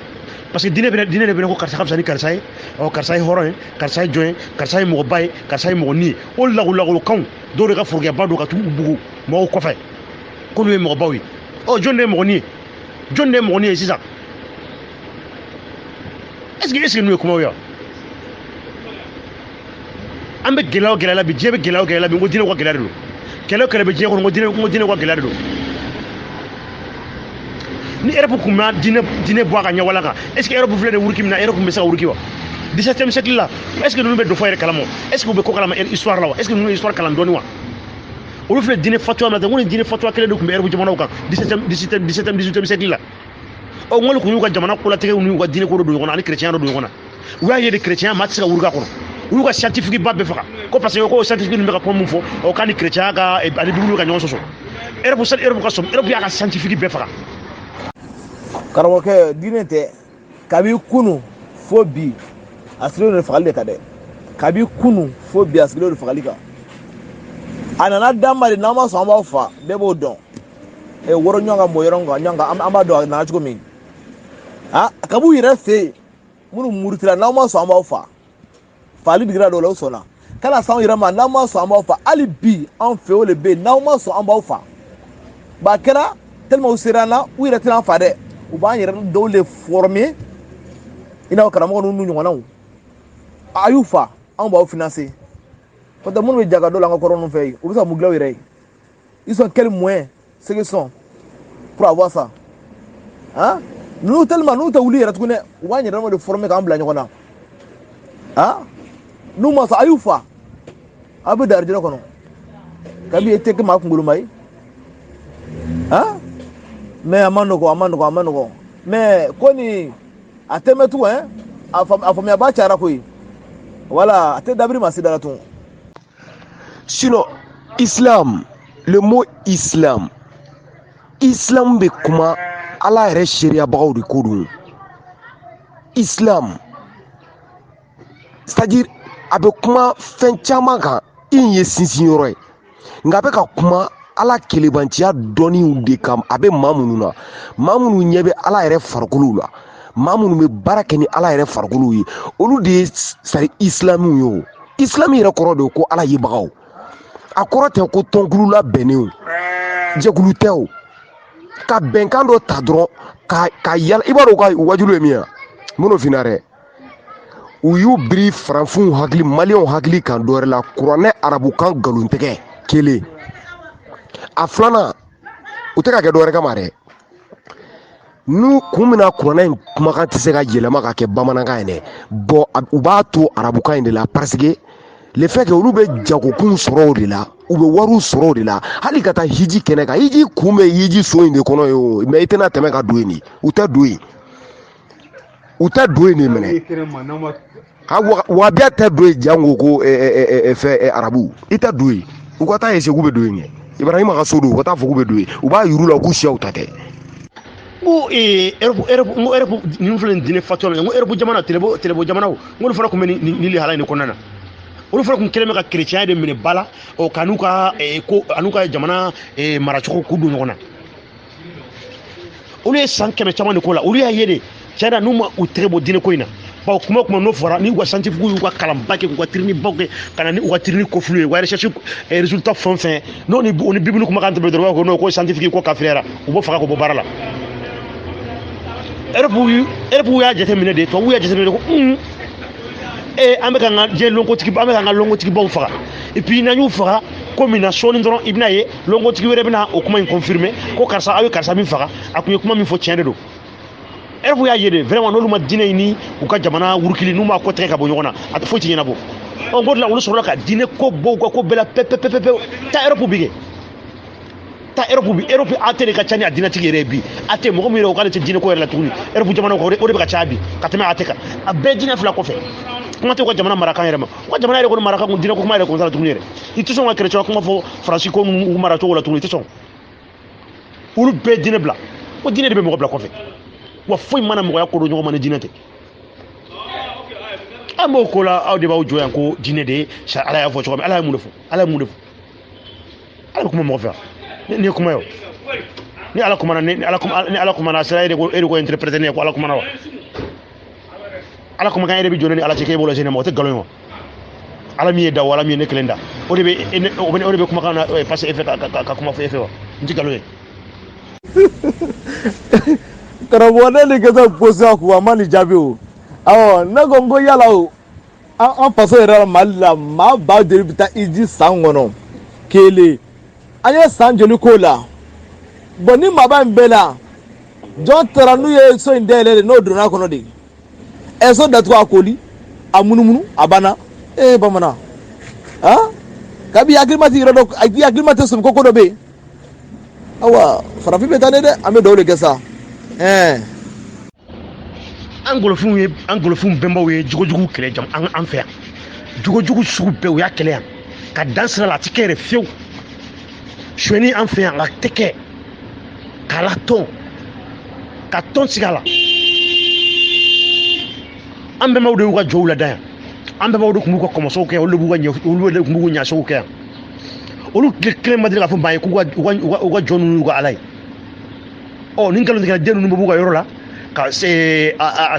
parce que diinɛ de bɛna ko karisa ka fisa ni karisa ye karisa ye hɔrɔn ye karisa ye jɔn ye karisa ye mɔgɔba ye karisa ye mɔgɔnin ye o lagolokanw dɔw de ka forokɛba don ka tugu bugu mɔgɔw kɔfɛ ko n'u ye mɔgɔbaw ye jɔn de ye mɔgɔnin ye jɔn de ye mɔgɔnin ye sisan est ce que n'u ye kumaw ye wa an bɛ gɛlɛya o gɛlɛya la bi diɲɛ bɛ gɛlɛya o gɛlɛya la bi n ko diinɛ ka gɛlɛya de don kɛlɛ o kɛlɛ bɛ diɲɛ kɔnɔ n ko diinɛ ka gɛlɛya de don ni Europe kun ma diinɛ bɔ a ka ɲɛwala kan est ce que Europe filɛ nin wuruki min na Europe kun bɛ se ka wuruki wa 17e siècle la est ce que ninnu bɛ dɔ fɔ yɛrɛ kalama est ce que u bɛ ko kalama histoire la wa est ce que ninnu ye histoire kalan dɔɔni wa olu filɛ diinɛ fatuwa min na n ko nin diinɛ fatuwa kelen de kun bɛ Europe jamanaw kan 17e siècle la n ko kun y'u ka jamana kolatigɛw n'u ka diinɛ ko dɔ don ɲɔgɔn na ani chrétien dɔ don ɲɔgɔn na u y'a ye de chrétien maa tɛ se ka wuruka kɔnɔ u y'u ka scientifique ba bɛɛ faga ko parce que ko scientifique ninnu bɛ ka kuma mun fɔ k'a ni chrétien ka ani bibiliw ka ɲɔgɔn sɔsɔ Europe ka sɔn Europe y'a ka scientifique bɛɛ faga karamɔgɔkɛ diinɛ tɛ kabi kunu fo bi a sigilen don fagali de kan dɛ kabi kunu fo bi a sigilen don fagali kan a nana d'an ma de n'an ma sɔn an b'aw fa bɛɛ b'o dɔn wɔrɔ ɲɔgɔn kan mɔ yɔrɔ kan an b'a dɔn a nana cogo min kabi u yɛrɛ fɛ yen minnu murutila n'an ma sɔn an b'aw fa fali digira dɔw la u sɔnna kana s'anw yɛrɛ ma n'an ma sɔn an b'aw fa hali bi an fɛ o de bɛ yen n'an ma sɔn an b'aw fa ba kɛra tellement u sera an na u yɛrɛ tɛna an fa dɛ u b'an yɛrɛ dɔw de former i n'a fɔ karamɔgɔ ninnu ɲɔgɔnnaw a y'u fa anw b'aw financer parce que minnu bɛ jaga dɔ la an ka kɔrɔ ninnu fɛ yen u bɛ se ka mun dilan u yɛrɛ ye ils sont quels moyens ceux qui sont pour avoir ça ninnu tellement n'u tɛ wuli yɛrɛ tuguni dɛ u b'an yɛrɛ de former k'an bila ɲɔgɔn na n'u ma sɔn a y'u fa a bɛ dan arijinɛ kɔnɔ kabi e tɛ kɛ maa kunkoloma ye mais a ma nɔgɔn mais ko nin a tɛ mɛn tugun a faamuyaba cayara koyi voilà a tɛ dabiri maa si da la tun sinon islam le mot islam bɛ kuma ala yɛrɛ sariyabagaw de ko don islam c'est à dire a bɛ kuma fɛn caman kan i ye sinsin yɔrɔ ye nka a bɛ ka kuma ala kelebanciya dɔnniw de kan a bɛ maa minnu na maa minnu ɲɛ bɛ ala yɛrɛ farikolow la maa minnu bɛ baara kɛ ni ala yɛrɛ farikolow ye olu de ye sari islamiw ye o islami yɛrɛ kɔrɔ de ko ala yebagaw a kɔrɔ tɛ ko tɔnkulu labɛnnen o jɛkulu tɛ o ka bɛnkan dɔ ta dɔrɔn ka yala i b'a dɔn u ka wajulu ye min ye minnu finna dɛ u y'u biri faranfinw hakili maliyɛnw hakili kan dɔwɛrɛ la kuranɛ arabukan nkalontigɛ kelen a filanan u tɛ ka kɛ dɔwɛrɛ kama dɛ n'u kun mina kuranɛ in kumakan tɛ se ka yɛlɛma ka kɛ bamanankan ye dɛ bon u b'a to arabukan in de la parce que le fait que olu bɛ jagokun sɔrɔ o de la u bɛ wariw sɔrɔ o de la hali ka taa hiji kɛnɛ kan hiji kun bɛ hiji so in de kɔnɔ ye o mais i tɛna tɛmɛ ka don yen de u tɛ don yen de minɛ wabiya tɛ don yen jango ko fɛ arabu i tɛ don yen u ka taa ese k'u bɛ don yen kɛ ibrahima ka so don u ka taa fɔ k'u bɛ don yen u b'a yiru la k'u siyaw ta tɛ ko Europe ninnu filɛ nin diinɛ fatuwa n ko Europe jamana tɛlɛbɔ jamanaw n ko olu fana tun bɛ nin lihala in de kɔnɔna na olu fana tun kɛlen bɛ ka chrétien de minɛ ba la ka n'u ka jamana maracogo k'u don ɲɔgɔn na olu ye san 100 caman de k'o la olu y'a ye de tiɲɛ na n'u ma u tɛgɛ bɔ diinɛ ko in na bawo kuma o kuma n'o fɔra ni u ka scientifique y'u ka kalanba kɛ k'u ka tirini baw kɛ ka na ni u ka tirini kofulu ye u ka recherche résultat fɛn o fɛn n'o ni bibiliw kumakan tɛmɛ dɔrɔn ko n'o ko scientifique ko kafiriyara u b'o faga k'o bɔ baara la Europe y'a jateminɛ de tubabuw y'a jateminɛ de ko an bɛ ka an ka lɔnkotigi baw faga et puis n'an y'u faga ko min na sɔɔni dɔrɔn i bɛna ye lɔnkotigi wɛrɛ bɛna o kuma in confirmer ko karisa aw ye karisa min faga a tun ye kuma min fɔ tiɲɛ de don Europe y'a ye de vraiment n'olu ma diinɛ in ni u ka jamana wurukili n'u m'a kɔ tigɛ ka bɔ ɲɔgɔn na a tɛ foyi tɛ ɲɛnabɔ n ko de la olu sɔrɔla ka diinɛ ko bɔ u ka ko bɛɛ la pewu taa Europe bi kɛ taa Europe AT de ka ca ni a diinɛtigi yɛrɛ ye bi AT mɔgɔ min yɛrɛ o k'ale tɛ diinɛ ko yɛrɛ la tuguni Europe jamanaw kan o de bɛ ka caya bi ka tɛmɛ AT kan a bɛɛ diinɛ fila kɔfɛ kuma tɛ u ka jamana marakan yɛrɛ ma u ka jamana yɛrɛ kɔni marakan kun diinɛ ko kuma yɛrɛ kun t'a la tuguni yɛrɛ i tɛ sɔn ka chrétien kuma fɔ faransi ko u mara cogo la tuguni i tɛ sɔn olu bɛɛ diinɛ bila ko diinɛ de bɛ mɔgɔ bila kɔfɛ wa foyi mana mɔgɔya ko don ɲɔgɔn ma ni diinɛ tɛ an b'o ko la aw de b'aw jɔ yan ko diinɛ de ye ala y'a fɔ cogo min ala ye mun de fɔ ala ye mun de fɔ ala bɛ kuma mɔgɔ fɛ ni kuma yo ni ala kuma ni ala kuma na sira ko interpréter ne ko ala kuma na wa ala kuma kan yɛrɛ bi jɔlen ni ala cɛ k'e bolo sini mɔgɔ tɛ nkalon wa ala min ye da wala min ye ne kelen da o de bɛ kuma kan na passer effet ka kuma fɔ effet wa n tɛ nkalon ye karamɔgɔ ne ni kɛsa poser a kun a ma nin jaabi o awɔ ne ko n ko yala o an faso yɛrɛ la mali la maa ba joli bɛ taa iji san kɔnɔ kelen an ye san joli k'o la bɔn ni maaba in bɛɛ la jɔn taara n'u ye so in dayɛlɛ de n'o donna a kɔnɔ de ɛ so datugu a koli a munumunu a banna bamanan kabi hakilima tɛ yɔrɔ dɔ hakilima tɛ sɔmi ko dɔ bɛ yen awa farafin bɛ taa ne dɛ an bɛ dɔw de kɛ sa an golofinw bɛnbaw ye jogojugu kɛlɛ jam an fɛ yan jogojugu sugu bɛɛ u y'a kɛlɛ yan ka dan sira la a tɛ kɛ yɛrɛ fiyewu suɲɛni an fɛ yan a tɛ kɛ k'a la tɔn ka tɔn sigi a la an bɛnbaw de y'u ka jɔw lada yan an bɛnbaw de tun b'u ka kɔmɔsɔnw kɛ olu de tun b'u ka ɲasow kɛ yan olu kelen ma deli k'a fɔ maa ye k'u ka jɔn ninnu y'u ka ala ye ni nkalontigɛla den ninnu bɛ b'u ka yɔrɔ la ka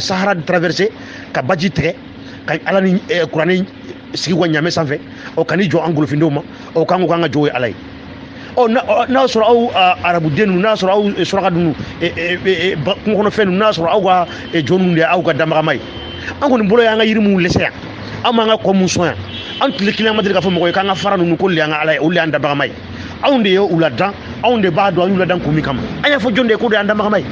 sahara traverser ka baji tigɛ ka ala ni kuranɛ sigi ka ɲamɛ sanfɛ ka n'i jɔ an golofindenw ma k'an ko k'an ka jɔw ye ala ye n'a sɔrɔ aw arabuden ninnu n'a sɔrɔ aw suraka ninnu kungo kɔnɔfɛn ninnu n'a sɔrɔ aw ka jɔn ninnu de y'aw ka danbagama ye an kɔni bolo y'an ka yiri minnu lɛsɛ yan an m'an ka kɔ mun sɔn yan an tile kelen ma deli k'a fɔ mɔgɔ ye k'an ka fara ninnu ko olu y'an ka ala ye olu y'an danbagama ye anw de ye u ladan anw de b'a dɔn an y'u ladan kun min kama an y'a fɔ jɔn de ye k'o de y'an danbagama ye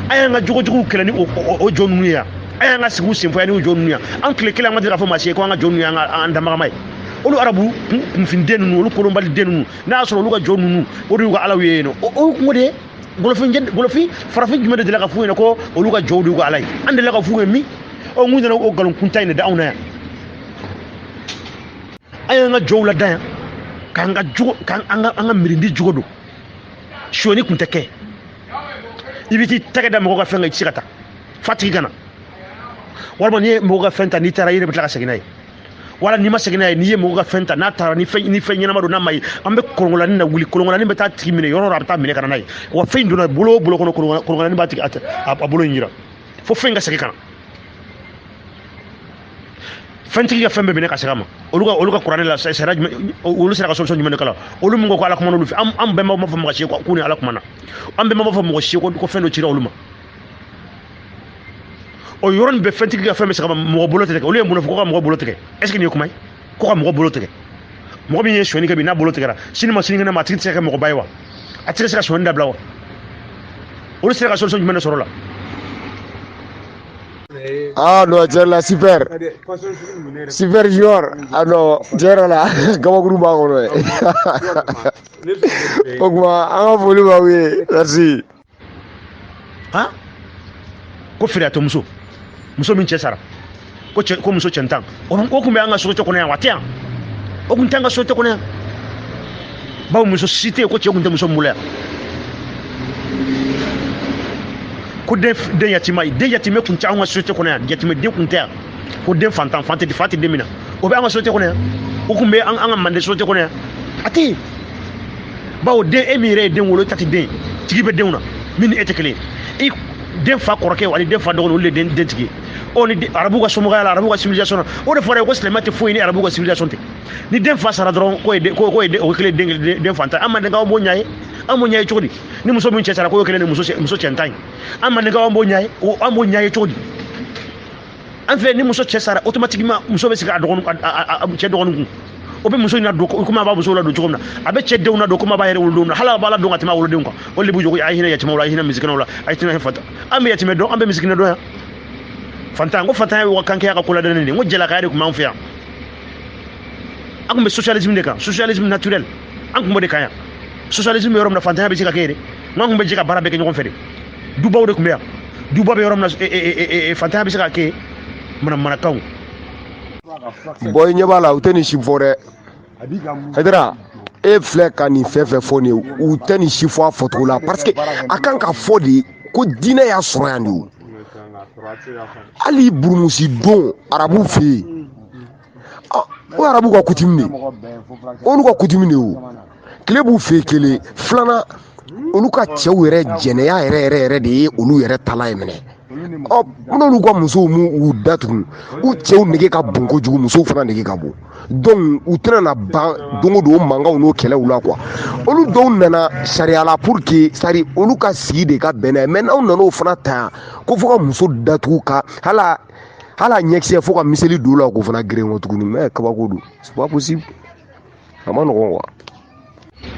an y'an ka jogojuguw kɛlɛ ni o jɔn ninnu ye yan an y'an ka sigiw senfɔ yan ni o jɔn ninnu ye an tile kelen ma deli k'a fɔ maa si ye ko an ka jɔn ninnu y'an danbagama ye olu arabu kunfin den ninnu olu kolonbali den ninnu n'a y'a sɔrɔ olu ka jɔn ninnu o de y'u ka alaw ye yen nɔ o kungo de ye golofin farafin jumɛn de delila ka f'u ɲɛna ko olu ka jɔw de y'u ka ala ye an delila ka f'u ye min n kun nana o nkalon kunta in de da anw na yan an y'an ka jɔw lada yan k'an ka mirindi jogo don suɲɛni kun tɛ kɛ i bɛ t'i tɛgɛ da mɔgɔ ka fɛn kan i tɛ se ka taa fa tigi ka na walima n'i ye mɔgɔ ka fɛn ta n'i taara i yɛrɛ bɛ tila ka segin n'a ye wala n'i ma segin n'a ye n'i ye mɔgɔ ka fɛn ta n'a taara ni fɛn ɲɛnama don n'a ma ye an bɛ kolonkolanin na wuli kolonkolanin bɛ taa tigi minɛ yɔrɔ a bɛ taa minɛ ka na n'a ye wa fɛn in donna bolo o bolo kɔnɔ kolonkolanin b'a tigi a bolo in jira fo fɛn ka segin ka na fɛntigi ka fɛn bɛɛ minɛ ka segin a ma olu ka kuranɛ la sariya jumɛn olu sera ka solution jumɛn de kala olu min ko ala kuma n'olu fɛ an bɛnbaw ma fɔ mɔgɔ si ye k'u ni ala kuma na an bɛnbaw ma fɔ mɔgɔ si ye ko fɛn dɔ cira olu ma o yɔrɔ nin bɛɛ fɛntigi ka fɛn bɛ se ka mɔgɔ bolo tigɛ olu ye mun fɔ ko ka mɔgɔ bolo tigɛ est ce que nin ye kuma ye ko ka mɔgɔ bolo tigɛ mɔgɔ min ye suɲɛni kɛ bi n'a bolo tigɛra sini ma sinikɛnɛ ma a tigi tɛ se ka kɛ mɔgɔba ye wa a tɛ se ka suɲɛni dabila wa olu sera ka solution jumɛn de sɔrɔ o la non cɛla super junior non tiɲɛ la kabakuru b'a kɔnɔ ye o tuma an ka foli b'aw ye merci ko feere tɛ muso min cɛ sara ko muso cɛntan o kun bɛ an ka société kɔnɔ yan wa tɛ yan o kun tɛ an ka société kɔnɔ yan bawo muso si tɛ yen ko cɛ kun tɛ muso min bolo yan ko den yatimɛ kun tɛ an ka société kɔnɔ yan yatimɛden kun tɛ yan ko den fantan fa tɛ den min na o bɛ an ka société kɔnɔ yan o kun bɛ an ka mande société kɔnɔ yan a tɛ yen bawo den e min yɛrɛ ye den wolo ta tɛ den tigi bɛ denw na min ni e tɛ kelen ye den fa kɔrɔkɛ ani den fa dɔgɔnin olu de den tigi ni arabu ka somɔgɔya la arabu ka civilisation na o de fɔra ye ko silamɛ tɛ foyi ni arabu ka civilisation tɛ ni den fa sara dɔrɔn o kelen den fantan an mandenkaw b'o ɲa ye an b'o ɲa ye cogo di ni muso min cɛ sara k'o kelen ni muso cɛntan ye an mandenkaw b'o ɲa ye an b'o ɲa ye cogo di an fɛ ni muso cɛ sara automatiquement muso bɛ sigi a cɛ dɔgɔnin kun o bɛ muso in na don komi a b'a muso la don cogo min na a bɛ cɛ denw na don komi a b'a yɛrɛ wolodenw na hali a b'a la don ka tɛmɛ a wolodenw kan o de b'u jogo a ye hinɛ yatimɛw la a ye hinɛ misikinaw la a ye hinɛ fantan an bɛ yatimɛ dɔn an bɛ misikinɛ dɔn yan fantan ko fantan ye kankɛya ka ko ladɔnni de n ko jɛlakaya de tun b'an fɛ yan an tun bɛ socialisme de kan socialisme naturel an tun b'o de kan yan socialisme bɛ yɔrɔ min na fantanya bɛ se ka kɛ de n kun bɛ jɛ ka baara bɛɛ kɛ ɲɔgɔn fɛ de dubaw de tun bɛ yan duba bɛ yɔrɔ min na fantanya bɛ se ka kɛ manamanakanw bɔn i ɲɛ b'a la u tɛ nin si fɔ dɛ Aidara e filɛ ka nin fɛn fɛn fɔ nin ye u tɛ nin si fɔ a fɔcogo la parce que a kan ka fɔ de ko diinɛ y'a sɔrɔ yan de o hali burumusi don arabu fɛ yen o arabu ka coutume de olu ka coutume de o tile b'u fɛ kelen filanan olu ka cɛw yɛrɛ jɛnɛya yɛrɛ de ye olu yɛrɛ tala ye minɛ n'olu ka musow m'u datugu u cɛw nege ka bon kojugu musow fana nege ka bon donc u tɛna na ban don o don mankanw n'o kɛlɛw la quoi olu dɔw nana sariya la pour que sari olu ka sigi de ka bɛn n'a ye mais n'aw nan'o fana ta yan ko fo ka muso datugu ka hala ɲɛkisɛ fo ka miseli don la k'o fana geren kɔ tuguni mais kabako don c'est pas possible a ma nɔgɔn quoi.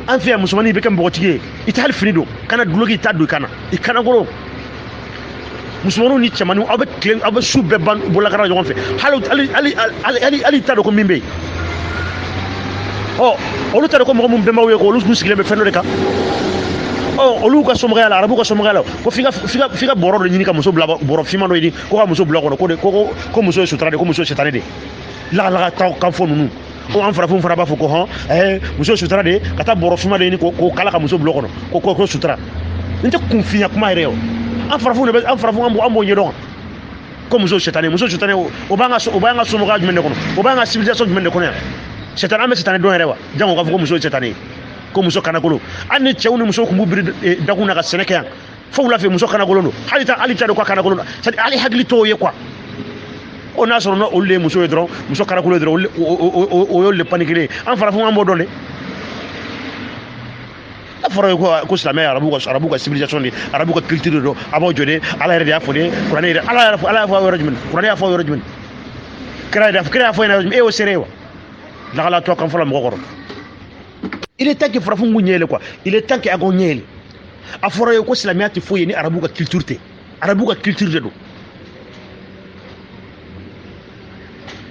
an fɛ yan musomanin bɛ kɛ mɔgɔtigi ye i tɛ hali fini don kana duloki i t'a don i kana i kana kɔrɔ musomaninw ni cɛmaninw aw bɛ tile aw bɛ su bɛɛ ban bolokara ɲɔgɔn fɛ hali i t'a dɔn ko min bɛ yen olu t'a dɔn ko mɔgɔ min bɛnbaw ye ko olu sigilen bɛ fɛn dɔ de kan olu ka somɔgɔya la arabu ka somɔgɔya la ko f'i ka bɔrɔ dɔ ɲini ka muso bila bɔrɔ finman dɔ ɲini ko ka muso bila kɔnɔ ko muso ye sutura de ko muso ye sitani de lagalaga kan fɔ ninnu an farafinw fana b'a fɔ ko muso ye sutura de ka taa bɔrɔ finman dɔ ɲini k'o kala ka muso bila kɔnɔ ko sutura n tɛ kunfinya kuma yɛrɛ ye an farafinw an b'o ɲɛdɔn ko muso sitani o b'an ka somɔgɔya jumɛn de kɔnɔ o b'an ka civilisation jumɛn de kɔnɔ yan sitani an bɛ sitani dɔn yɛrɛ wa jango k'a fɔ ko muso ye sitani ye ko muso kanakolo hali ni cɛw ni musow tun b'u biri dakun na ka sɛnɛ kɛ yan fo wula fɛ muso kanakolo don hali t'a dɔn ko kanakolo don c'est à dire hali hakili t'o ye quoi n'a sɔrɔ n'olu de ye muso ye dɔrɔn muso kanakolo ye dɔrɔn o y'olu de paniquer an farafinw an b'o dɔn de a fɔra ko silamɛ arabu ka civilisation de arabu ka culture de don a b'aw jɔ de ala yɛrɛ de y'a fɔ de kuranɛ yɛrɛ ala y'a fɔ yɔrɔ jumɛn kuranɛ y'a fɔ yɔrɔ jumɛn kira y'a fɔ yɔrɔ jumɛn e y'o seere wa lagalatɔ kan fɔlɔ mɔgɔ kɔrɔ il est temps que farafin k'u ɲɛɛlɛ quoi il est temps que a k'o ɲɛɛlɛ a fɔra ye ko silamɛya tɛ foyi ye ni arabu ka culture tɛ arabu ka culture de don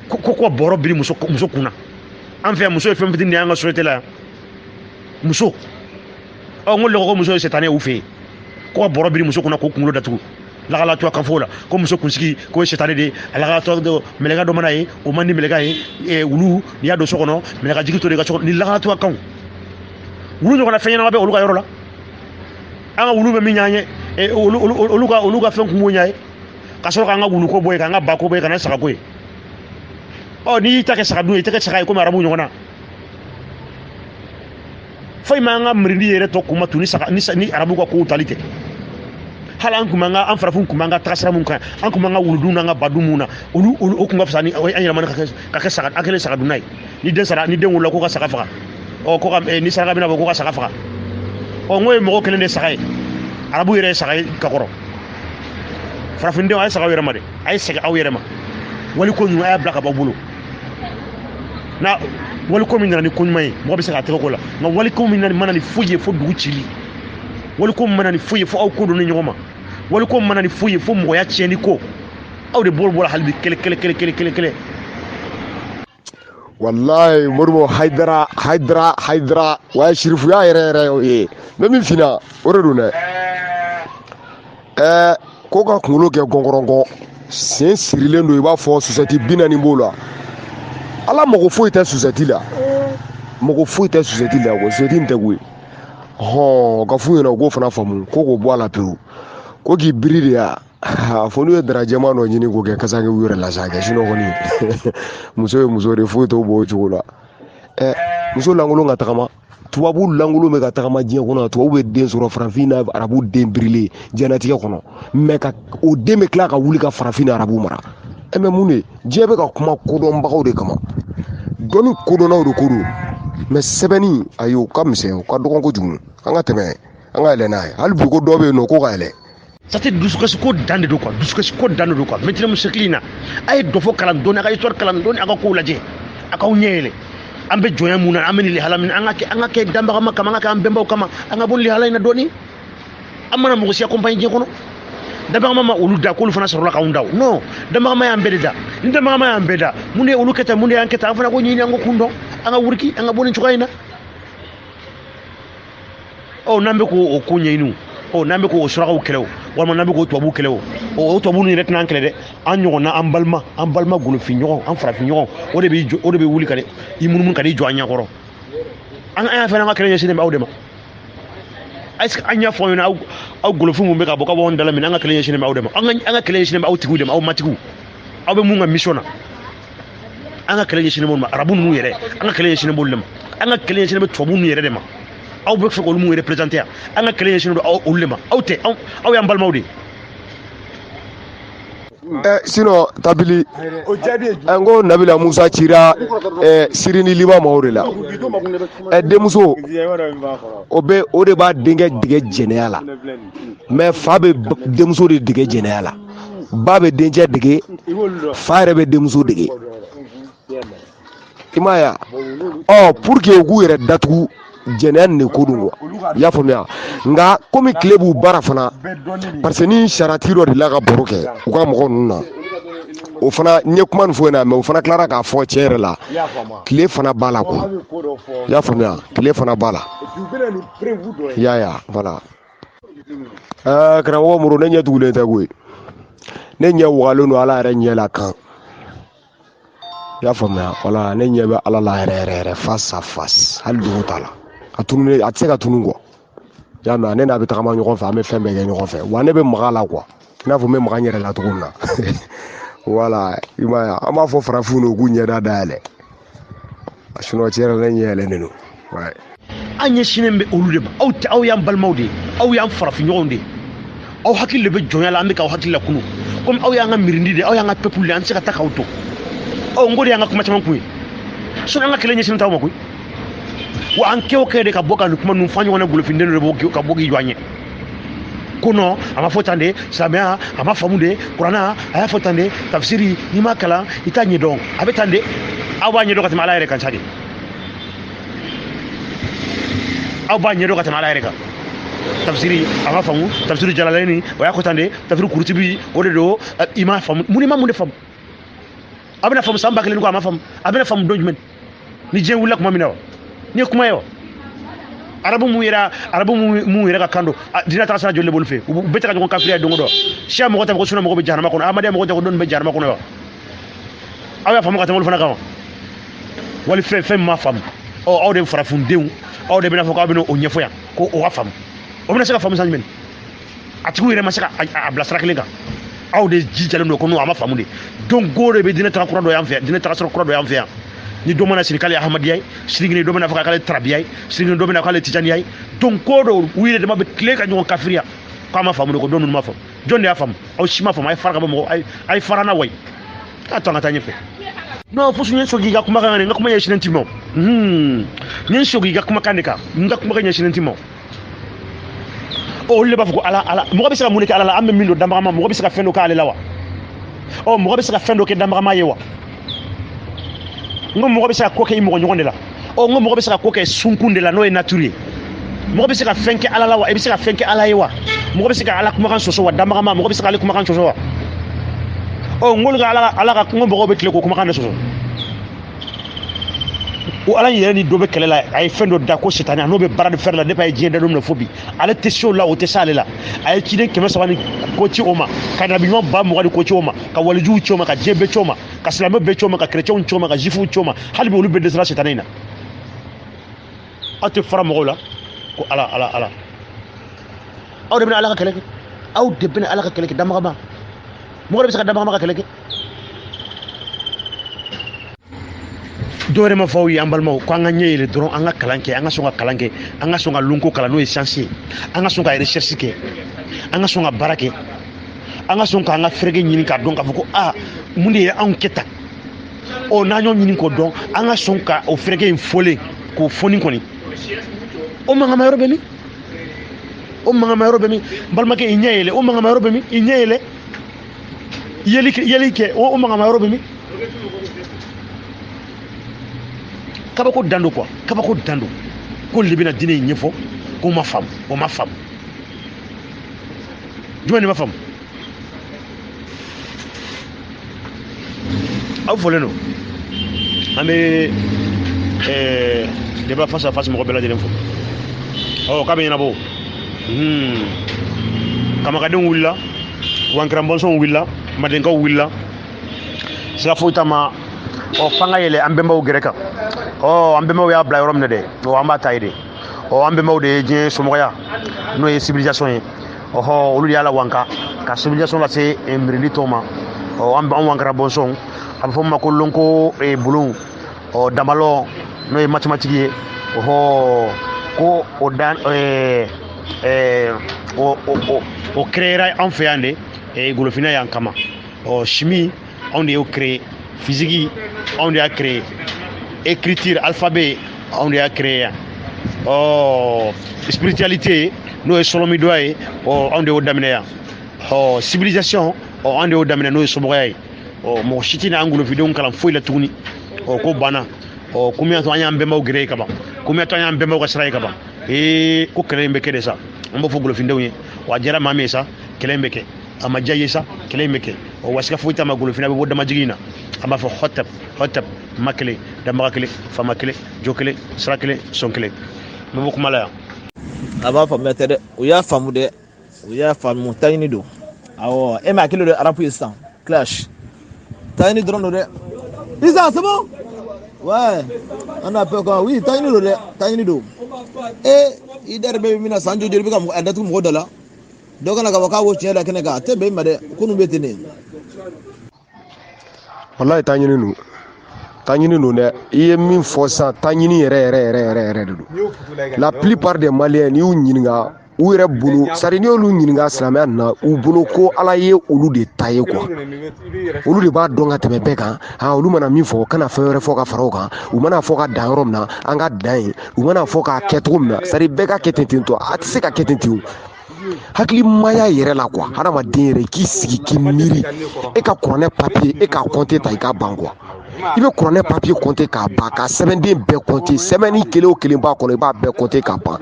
ko bɔrɔ biri muso kunna an fɛ yan muso ye fɛn fitinin de y'an ka société la yan muso n ko lɔgɔ ko muso ye sitani ye u fɛ yen ko ka bɔrɔ biri muso kunna k'o kunkolo datugu lagalatɔ kan fɔ la ko muso kunsigi k'o ye sitani de ye a lagalatɔ mɛlɛka dɔ mana ye o man di mɛlɛka ye wulu n'i y'a don so kɔnɔ mɛlɛka jigi to de ka so kɔnɔ ni lagalatɔ kanw wulu ɲɔgɔnna fɛn ɲɛnama bɛ olu ka yɔrɔ la an ka wulu bɛ min ɲan ye olu ka fɛn kun b'o ɲan ye ka sɔrɔ k'an ka wuluko bɔ ye k'an ka bako bɔ ye ka na sagako ye n'i y'i ta kɛ sagadun ye i tɛ kɛ saga ye komi arabu ɲɔgɔnna foyi ma an ka mirindi yɛrɛ tɔ kun ma tun ni arabu ka kow tali tɛ hali an farafin kun b'an ka tagasira mun kan an kun b'an ka wuludun n'an ka badun mun na olu kun ka fisa ni an yɛlɛmana ka kɛ saga an kɛlen sagadunna ye ni den wolola ko ka saga faga ni saraka bɛna bɔ ko ka saga faga n ko ye mɔgɔ kelen de saga ye arabu yɛrɛ ye saga ye ka kɔrɔ farafindenw a ye saga aw yɛrɛ ma dɛ a ye segin aw yɛrɛ ma waliko ɲuman a y'a bila ka bɔ bolo na waliko min nana ni ko ɲuman ye mɔgɔ bɛ se k'a tɛgɛ ko la nka waliko min mana ni foyi ye fo dugu cili waliko min mana ni foyi ye fo aw ko don ni ɲɔgɔn ma waliko min mana ni foyi ye fo mɔgɔya tiɲɛni ko aw de bolo hali bi kɛlɛ wallahi Modibo Haidara wa ye shirifuya yɛrɛ ye mɛ min finna o de don dɛ ko ka kunkolo kɛ gɔnkɔrɔnkɔ sen sirilen don i b'a fɔ susɛti 40 b'o la ala mago foyi tɛ susɛti la ko susɛti in tɛ koyi ka f'u ɲɛna u k'o fana faamu ko k'o bɔ a la pewu ko k'i biri de ya fo n'u ye darajɛman dɔ ɲini k'o kɛ kasange u yɛrɛ la sa kɛ sinon kɔni muso ye muso de foyi t'o bɔ o cogo la muso lankolon ka tagama tubabu lankolon bɛ ka tagama diɲɛ kɔnɔ tubabu bɛ den sɔrɔ farafin na arabu den birilen diɲɛnatigɛ kɔnɔ mais o den bɛ tila ka wuli ka farafin na arabu mara mais mun de diɲɛ bɛ ka kuma kodɔnbagaw de kama dɔnni kodɔnnaw de ko don mais sɛbɛnni ayi o ka misɛn o ka dɔgɔn kojugu an ka tɛmɛ an ka yɛlɛ n'a ye hali bi ko dɔ bɛ yen nɔ ko ka yɛlɛ ça c'est dusukasi ko dan de don quoi maintenant musikili na a ye dɔ fɔ kalan dɔɔni a ka histoire kalan dɔɔni a ka kow lajɛ a k'aw ɲɛ yɛlɛ an bɛ jɔnya mun na an bɛ nin lihala min an ka kɛ danbaga kama an ka kɛ an bɛnbaw kama an ka bɔ nin lihala in na dɔɔni an mana mɔgɔ si accompagner diɲɛ kɔnɔ danbaga ma olu da k'olu fana sɔrɔla k'anw da non danbaga ma y'an bɛɛ de da ni danbaga ma y'an bɛɛ da mun de ye olu kɛ tan mun de y'an kɛ tan an fana ko ɲini an ko kun dɔn an ka wuriki an ka bɔ nin cogoya in na n'an bɛ k'o ko ɲɛɲini n'an bɛ k'o surakaw kɛlɛ o walima n'an bɛ k'o tubabuw kɛlɛ o tubabuw yɛrɛ tɛna an kɛlɛ dɛ an ɲɔgɔnna an balima golofin ɲɔgɔn an farafin ɲɔgɔn o de bɛ wuli ka i munumunu ka n'i jɔ an ɲɛkɔrɔ an y'a fɛ an ka kɛlɛ ɲɛsinnen bɛ aw de ma est-ce que an y'a fɔ aw ɲɛna aw golofin mun bɛ ka bɔ k'a bɔ an dala min an ka kɛlɛ ɲɛsinnen bɛ aw de ma an ka kɛlɛ ɲɛsinnen bɛ aw tigiw de ma aw matigiw aw bɛ mun ka mission na an ka kɛlɛ ɲɛsinnen b'olu ma arabu ninnu yɛrɛ an ka kɛlɛ ɲɛsinnen b'olu de ma an ka kɛlɛ ɲɛsinnen bɛ tubabu ninnu yɛrɛ de ma aw be fɛ k'olu mun représenter an ka kɛlɛ ɲɛsinnen don olu de ma aw tɛ aw y'an balimaw de. Sinon tabili n ko Nabila Musa cira Siri ni Liba ma o de la denmuso o de b'a denkɛ dege jɛnɛya la mais fa bɛ denmuso de dege jɛnɛya la ba bɛ dencɛ dege fa yɛrɛ bɛ denmuso dege i m'a ye wa pour que u k'u yɛrɛ datugu jɛnɛya nin de ko don quoi i y'a faamuya nka komi tile b'u baara fana parce que ni saratigi dɔ de la ka baro kɛ u ka mɔgɔ ninnu na o fana n ye kuma nin fɔ yen na mais o fana tilara k'a fɔ cɛ yɛrɛ la tile fana b'a la quoi i y'a faamuya tile fana b'a la i y'a ye voilà karamɔgɔ Moro ne ɲɛ tugulen tɛ koyi ne ɲɛ wagalen don Ala yɛrɛ ɲɛ la kan i y'a faamuya voilà ne ɲɛ bɛ Ala la yɛrɛ yɛrɛ face à face hali dogo t'a la a tɛ se ka tunu quoi i y'a mɛn ne n'a bɛ tagama ɲɔgɔn fɛ an bɛ fɛn bɛɛ kɛ ɲɔgɔn fɛ wa ne bɛ maga la quoi i n'a fɔ n bɛ maga n yɛrɛ la cogo min na voilà i m'a ye an b'a fɔ farafinw de k'u ɲɛda dayɛlɛ sinon tiɲɛ yɛrɛ la ne ɲɛ yɛlɛlen don an ɲɛsinnen bɛ olu de ma aw y'an balimaw de ye aw y'an farafinɲɔgɔnw de ye aw hakili de bɛ jɔnya la an bɛ k'aw hakili la kunu komi aw y'an ka mirindi de aw y'an ka peuple de an tɛ se ka taa k'aw to n ko de y'an ka kuma caman kun ye sinon an ka kɛlɛ ɲɛsinnen t'aw ma koyi wa an kɛ o kɛ de ka bɔ ka nin kuma ninnu fɔ an ɲɔgɔnna golofinden de bɔ ka bɔ k'i jɔ an ɲɛ ko non a ma fɔ tan de silamɛya a ma faamu de kuranna a y'a fɔ tan de tafsiri n'i ma kalan i t'a ɲɛdɔn a bɛ tan de aw b'a ɲɛdɔn ka tɛmɛ Ala yɛrɛ kan sa de aw b'a ɲɛdɔn ka tɛmɛ Ala yɛrɛ kan tafsiri a ma faamu tafsiri Jalalani o y'a fɔ tan de tafsiri Kurutibi o de don i m'a faamu mun i ma mun de faamu a bɛna faamu san 1000 ko a ma faamu a bɛna faamu don jumɛn ni diɲɛ wulila tuma min na wa ni ye kuma ye wa arabu mun yɛrɛ ka kan don diinɛ taga sira joli de b'olu fɛ u bɛɛ tɛ ka ɲɔgɔn kafiriya don o don siya mɔgɔ tɛ ko sunna mɔgɔ bɛ jahanama kɔnɔ adamaden mɔgɔ tɛ ko dɔnni bɛ jahanama kɔnɔ wa aw y'a faamu ka tɛmɛ olu fana kan wa wali fɛn min ma faamu aw de farafindenw aw de bɛna fɔ k'aw bɛna o ɲɛfɔ yan ko o ka faamu o bɛna se ka faamu san jumɛn a tigiw yɛrɛ ma se ka a bila sira kelen kan aw de jijalen don ko n'o a ma faamu de donc ko de bɛ diinɛ taga kura dɔ y'an fɛ yan diinɛ taga sira kura dɔ y'an fɛ yan ni dɔ mana siri k'ale ye Ahmadiyya ye sirigini dɔ bɛna fɔ k'ale Tarabiya ye sirigini dɔ bɛna k'ale Tijaniya ye donc ko dɔ u yɛrɛ dama bɛ tile ka ɲɔgɔn kafiriya k'a ma faamu de ko dɔ ninnu ma faamu jɔn de y'a faamu aw si ma faamu a ye fara ka bɔ mɔgɔ a ye fara n'a wa ye k'a to an ka taa ɲɛfɛ non fosu n ye sɔn k'i ka kumakan kan n ka kuma ɲɛsinnen t'i ma n ye sɔn k'i ka kumakan de kan n ka kumakan ɲɛsinnen t'i ma olu de b'a fɔ ko Ala mɔgɔ bɛ se ka mun de kɛ Ala la an bɛ min don danbaga ma mɔgɔ bɛ se ka fɛn dɔ k'ale la wa mɔgɔ bɛ se ka fɛn dɔ kɛ danbaga ma ye wa n ko mɔgɔ bɛ se ka ko kɛ i mɔgɔ ɲɔgɔn de la n ko mɔgɔ bɛ se ka ko kɛ sunkun de la n'o ye nature ye mɔgɔ bɛ se ka fɛn kɛ Ala la wa i bɛ se ka fɛn kɛ Ala ye wa mɔgɔ bɛ se ka Ala kumakan sɔsɔ wa danbaga ma mɔgɔ bɛ se ka ale kumakan sɔsɔ wa n k'olu ka Ala ka n ko mɔgɔw bɛ tile k'o kumakan de sɔsɔ o Ala yɛrɛ ni dɔ bɛ kɛlɛ la a ye fɛn dɔ da ko sitani n'o bɛ baara de fɛrɛ la depuis a ye diɲɛ da don min na fo bi ale tɛ se o la o tɛ se ale la a ye ciden 300 ni ko ci o ma ka nabiɲuman 20 ni ko ci o ma ka walijuw ci o ma ka diɲɛ bɛɛ ci o ma ka silamɛ bɛɛ ci o ma ka chrétienw ci o ma ka juifs ci o ma hali bi olu bɛɛ dɛsɛra sitani in na aw tɛ fara mɔgɔw la ko Ala aw de bɛna Ala ka kɛlɛ kɛ aw de bɛna Ala ka kɛlɛ kɛ danbaga ma mɔgɔ de bɛ se ka danbaga ma ka kɛlɛ kɛ dɔwɛrɛ ma fɔ aw ye an balimaw ko an ka ɲɛ yɛlɛ dɔrɔn an ka kalan kɛ an ka sɔn ka kalan kɛ an ka sɔn ka lonko kalan n'o ye science ye an ka sɔn ka recherche kɛ an ka sɔn ka baara kɛ an ka sɔn k'an ka fɛrɛkɛ ɲini k'a dɔn k'a fɔ ko mun de ye anw kɛ tan n'an y'o ɲini k'o dɔn an ka sɔn ka o fɛrɛkɛ in fɔlen k'o fɔni kɔni o mangama yɔrɔ bɛ min o mangama yɔrɔ bɛ min balimakɛ i ɲɛ yɛlɛ o mangama yɔrɔ bɛ min i ɲɛ yɛlɛ yeli kɛ o mangama yɔrɔ bɛ min kabako dan don quoi kabako dan don ko le bɛna diinɛ in ɲɛfɔ ko ma faamu o ma faamu jumɛn de ma faamu aw fɔlen don an bɛ débat face à face mɔgɔ bɛɛ lajɛlen fɔ k'a bɛ ɲɛnabɔ kamakadenw wulila wankiranbɔnsɔnw wulila madenkaw wulila siga foyi t'a ma f'an ka yɛlɛ an bɛnbaw gɛrɛ kan an bɛnbaw y'a bila yɔrɔ min na dɛ an b'a ta ye de an bɛnbaw de ye diɲɛ somɔgɔya n'o ye civilisation ye olu de y'a lawanka ka civilisation lase mirindi tɔw ma an wankara bɔnsɔnw a bɛ fɔ min ma ko lonko bulon damalɔ n'o ye mathématique ye ko o dan o créera an fɛ yan de golofina yan kama chimie anw de y'o créé physique anw de y'a créé écriture alphabet anw de y'a créé yan spiritualité n'o ye solomidoya ye anw de y'o daminɛ yan civilisation anw de y'o daminɛ n'o ye somɔgɔya ye mɔgɔ si tɛ n'an golofidenw kalan foyi la tuguni ko banna combien to an y'an bɛnbaw gere ka ban combien to an y'an bɛnbaw ka sira ye ka ban ko kɛlɛ in bɛ kɛ de sa an b'o fɔ golofindenw ye wa a diyara maa min ye sa kɛlɛ in bɛ kɛ a ma diya ye sa kɛlɛ in bɛ kɛ wa siga foyi t'a ma golofina bɛ bɔ damajigin in na an b'a fɔ hɔtɛp ma kelen danbaga kelen faama kelen jo kelen sira kelen sɔn kelen n bɛ bɔ kuma la yan a b'a faamuya tɛ dɛ u y'a faamu dɛ u y'a faamu taɲini don awɔ e m'a hakili don arabu ye sisan clash taɲini dɔrɔn don dɛ isa c'est bon ouais on a peu quoi oui taɲini don dɛ taɲini don i da yɛrɛ bɛ min na san joli bɛ ka a datugu mɔgɔ dɔ la dɔ kana ka fɔ k'a b'o tiɲɛ da kɛnɛ kan a tɛ bɛn i ma dɛ ko nin bɛ ten de wallahi taɲini don dɛ i ye min fɔ sisan taɲini yɛrɛ de don la plupart des maliens n'i y'u ɲininka u yɛrɛ bolo sari n'i y'olu ɲininka silamɛya na u bolo ko ala ye olu de ta ye quoi olu de b'a dɔn ka tɛmɛ bɛɛ kan olu mana min fɔ kana fɛn wɛrɛ fɔ ka fara o kan u mana fɔ ka dan yɔrɔ min na an ka dan ye u mana fɔ k'a kɛ cogo min na sari bɛɛ ka kɛ ten tɔ a tɛ se ka kɛ ten ten hakilimaya yɛrɛ la quoi hadamaden yɛrɛ k'i sigi k'i miiri e ka kuranɛ papier e k'a compter ta i k'a ban quoi i bɛ kuranɛ papier compter k'a ban ka sɛbɛnden bɛɛ compter sɛbɛnni kelen o kelen b'a kɔnɔ i b'a bɛɛ compter k'a ban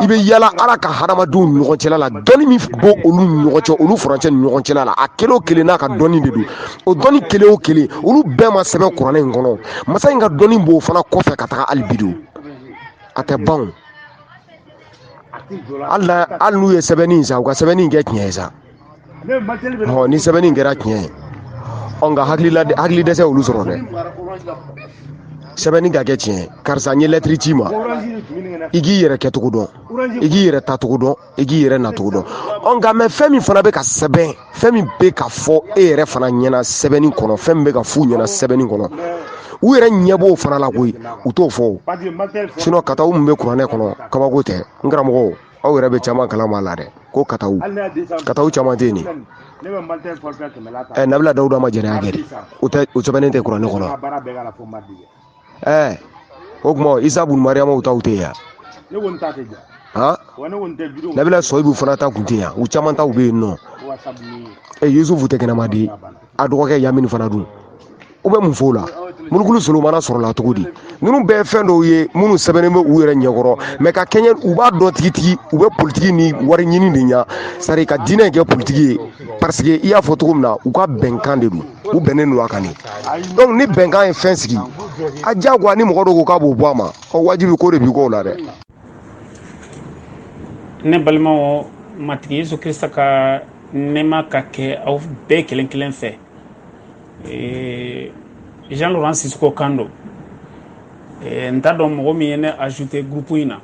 i bɛ yala ala ka hadamadenw ni ɲɔgɔn cɛla la dɔnni min bɔ olu ni ɲɔgɔn cɛ olu furancɛ ni ɲɔgɔn cɛla la a kelen o kelen n'a ka dɔnni de don o dɔnni kelen o kelen olu bɛɛ ma sɛbɛn kuranɛ in kɔnɔ masa in ka dɔnni b'o fana kɔfɛ ka taga hali bi a tɛ ban hali n'u ye sɛbɛnni in sa u ka sɛbɛnni in kɛ tiɲɛ ye sa ni sɛbɛnni in kɛra tiɲɛ ye nka hakili dɛsɛ olu sɔrɔ dɛ sɛbɛnni ka kɛ tiɲɛ karisa n ye lɛtiri ci ma i k'i yɛrɛ kɛcogo dɔn i k'i yɛrɛ tacogo dɔn i k'i yɛrɛ nacogo dɔn nka mɛ fɛn min fana bɛ ka sɛbɛn fɛn min bɛ ka fɔ e yɛrɛ fana ɲɛna sɛbɛnni kɔnɔ fɛn min bɛ ka f'u ɲɛna sɛbɛnni kɔnɔ u yɛrɛ ɲɛ b'o fana la koyi u t'o fɔ sinon kataw min bɛ kuranɛ kɔnɔ kabako tɛ n karamɔgɔ aw yɛrɛ bɛ caman kalama la dɛ ko kataw caman tɛ nin nabila dawuda ma jɛnɛya kɛ de o sɛbɛnnen tɛ kuranɛ kɔnɔ o tuma isa bun mariamaw taw tɛ yan nabila sɔyibu fana ta kun tɛ yan u caman taw bɛ yen nɔ yusufu tɛ kɛnɛma di a dɔgɔkɛ yamini fana dun u bɛ mun fɔ o la murukulu solomana sɔrɔla cogo di ninnu bɛɛ ye fɛn dɔw ye minnu sɛbɛnnen bɛ u yɛrɛ ɲɛkɔrɔ mɛ ka kɛɲɛ u b'a dɔn tigitigi u bɛ politiki ni wari ɲini de ɲa sari ka diinɛ kɛ politiki ye parce que i y'a fɔ cogo min na u ka bɛnkan de don u bɛnnen don a kan de donc ni bɛnkan ye fɛn sigi a diyagoya ni mɔgɔ dɔ ko k'a b'o bɔ a ma wajibi ko de b'i k'o la dɛ. ne balimaw matigi yesu kirista ka nɛɛma ka kɛ aw bɛɛ kelen kelen fɛ Jean Laurent Sisoko kan don n t'a dɔn mɔgɔ min ye ne ajouté groupe in na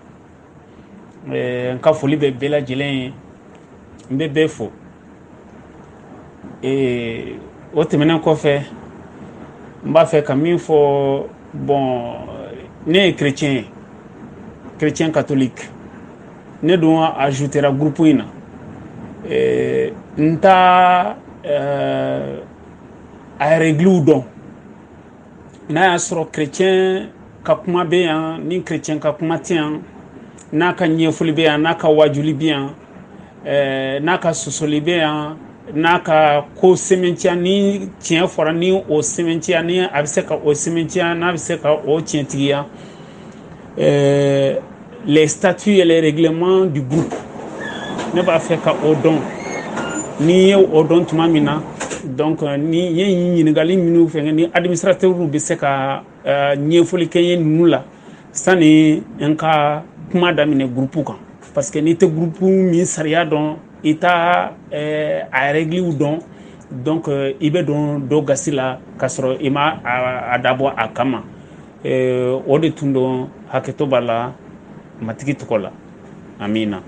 n ka foli bɛ bɛɛ lajɛlen ye n bɛ bɛɛ fo o tɛmɛnen kɔfɛ n b'a fɛ ka min fɔ bon ne ye chrétien catholique ne dun ajoutera groupe in na n t'a a régliw dɔn n'a y'a sɔrɔ chrétien ka kuma bɛ yan ni chrétien ka kuma tɛ yan n'a ka ɲɛfɔli bɛ yan n'a ka wajuli bɛ yan n'a ka sɔsɔli bɛ yan n'a ka ko sɛmɛntiya ni tiɲɛ fɔra ni o sɛmɛntiya ni a bɛ se ka o sɛmɛntiya n'a bɛ se ka o tiɲɛtigiya les statuts et les règlements du groupe ne b'a fɛ ka o dɔn n'i ye o dɔn tuma min na donc ni ye ɲininkali minnu fɛngɛ ni administrateur bɛ se ka ɲɛfɔli kɛ ye ninnu la sani n ka kuma daminɛ groupe kan parce que n'i tɛ groupe min sariya dɔn i t'a a règles dɔn donc i bɛ don dɔ gasi la k'a sɔrɔ i ma a dabɔ a kama o de tun don hakɛto b'a la matigi tɔgɔ la amina.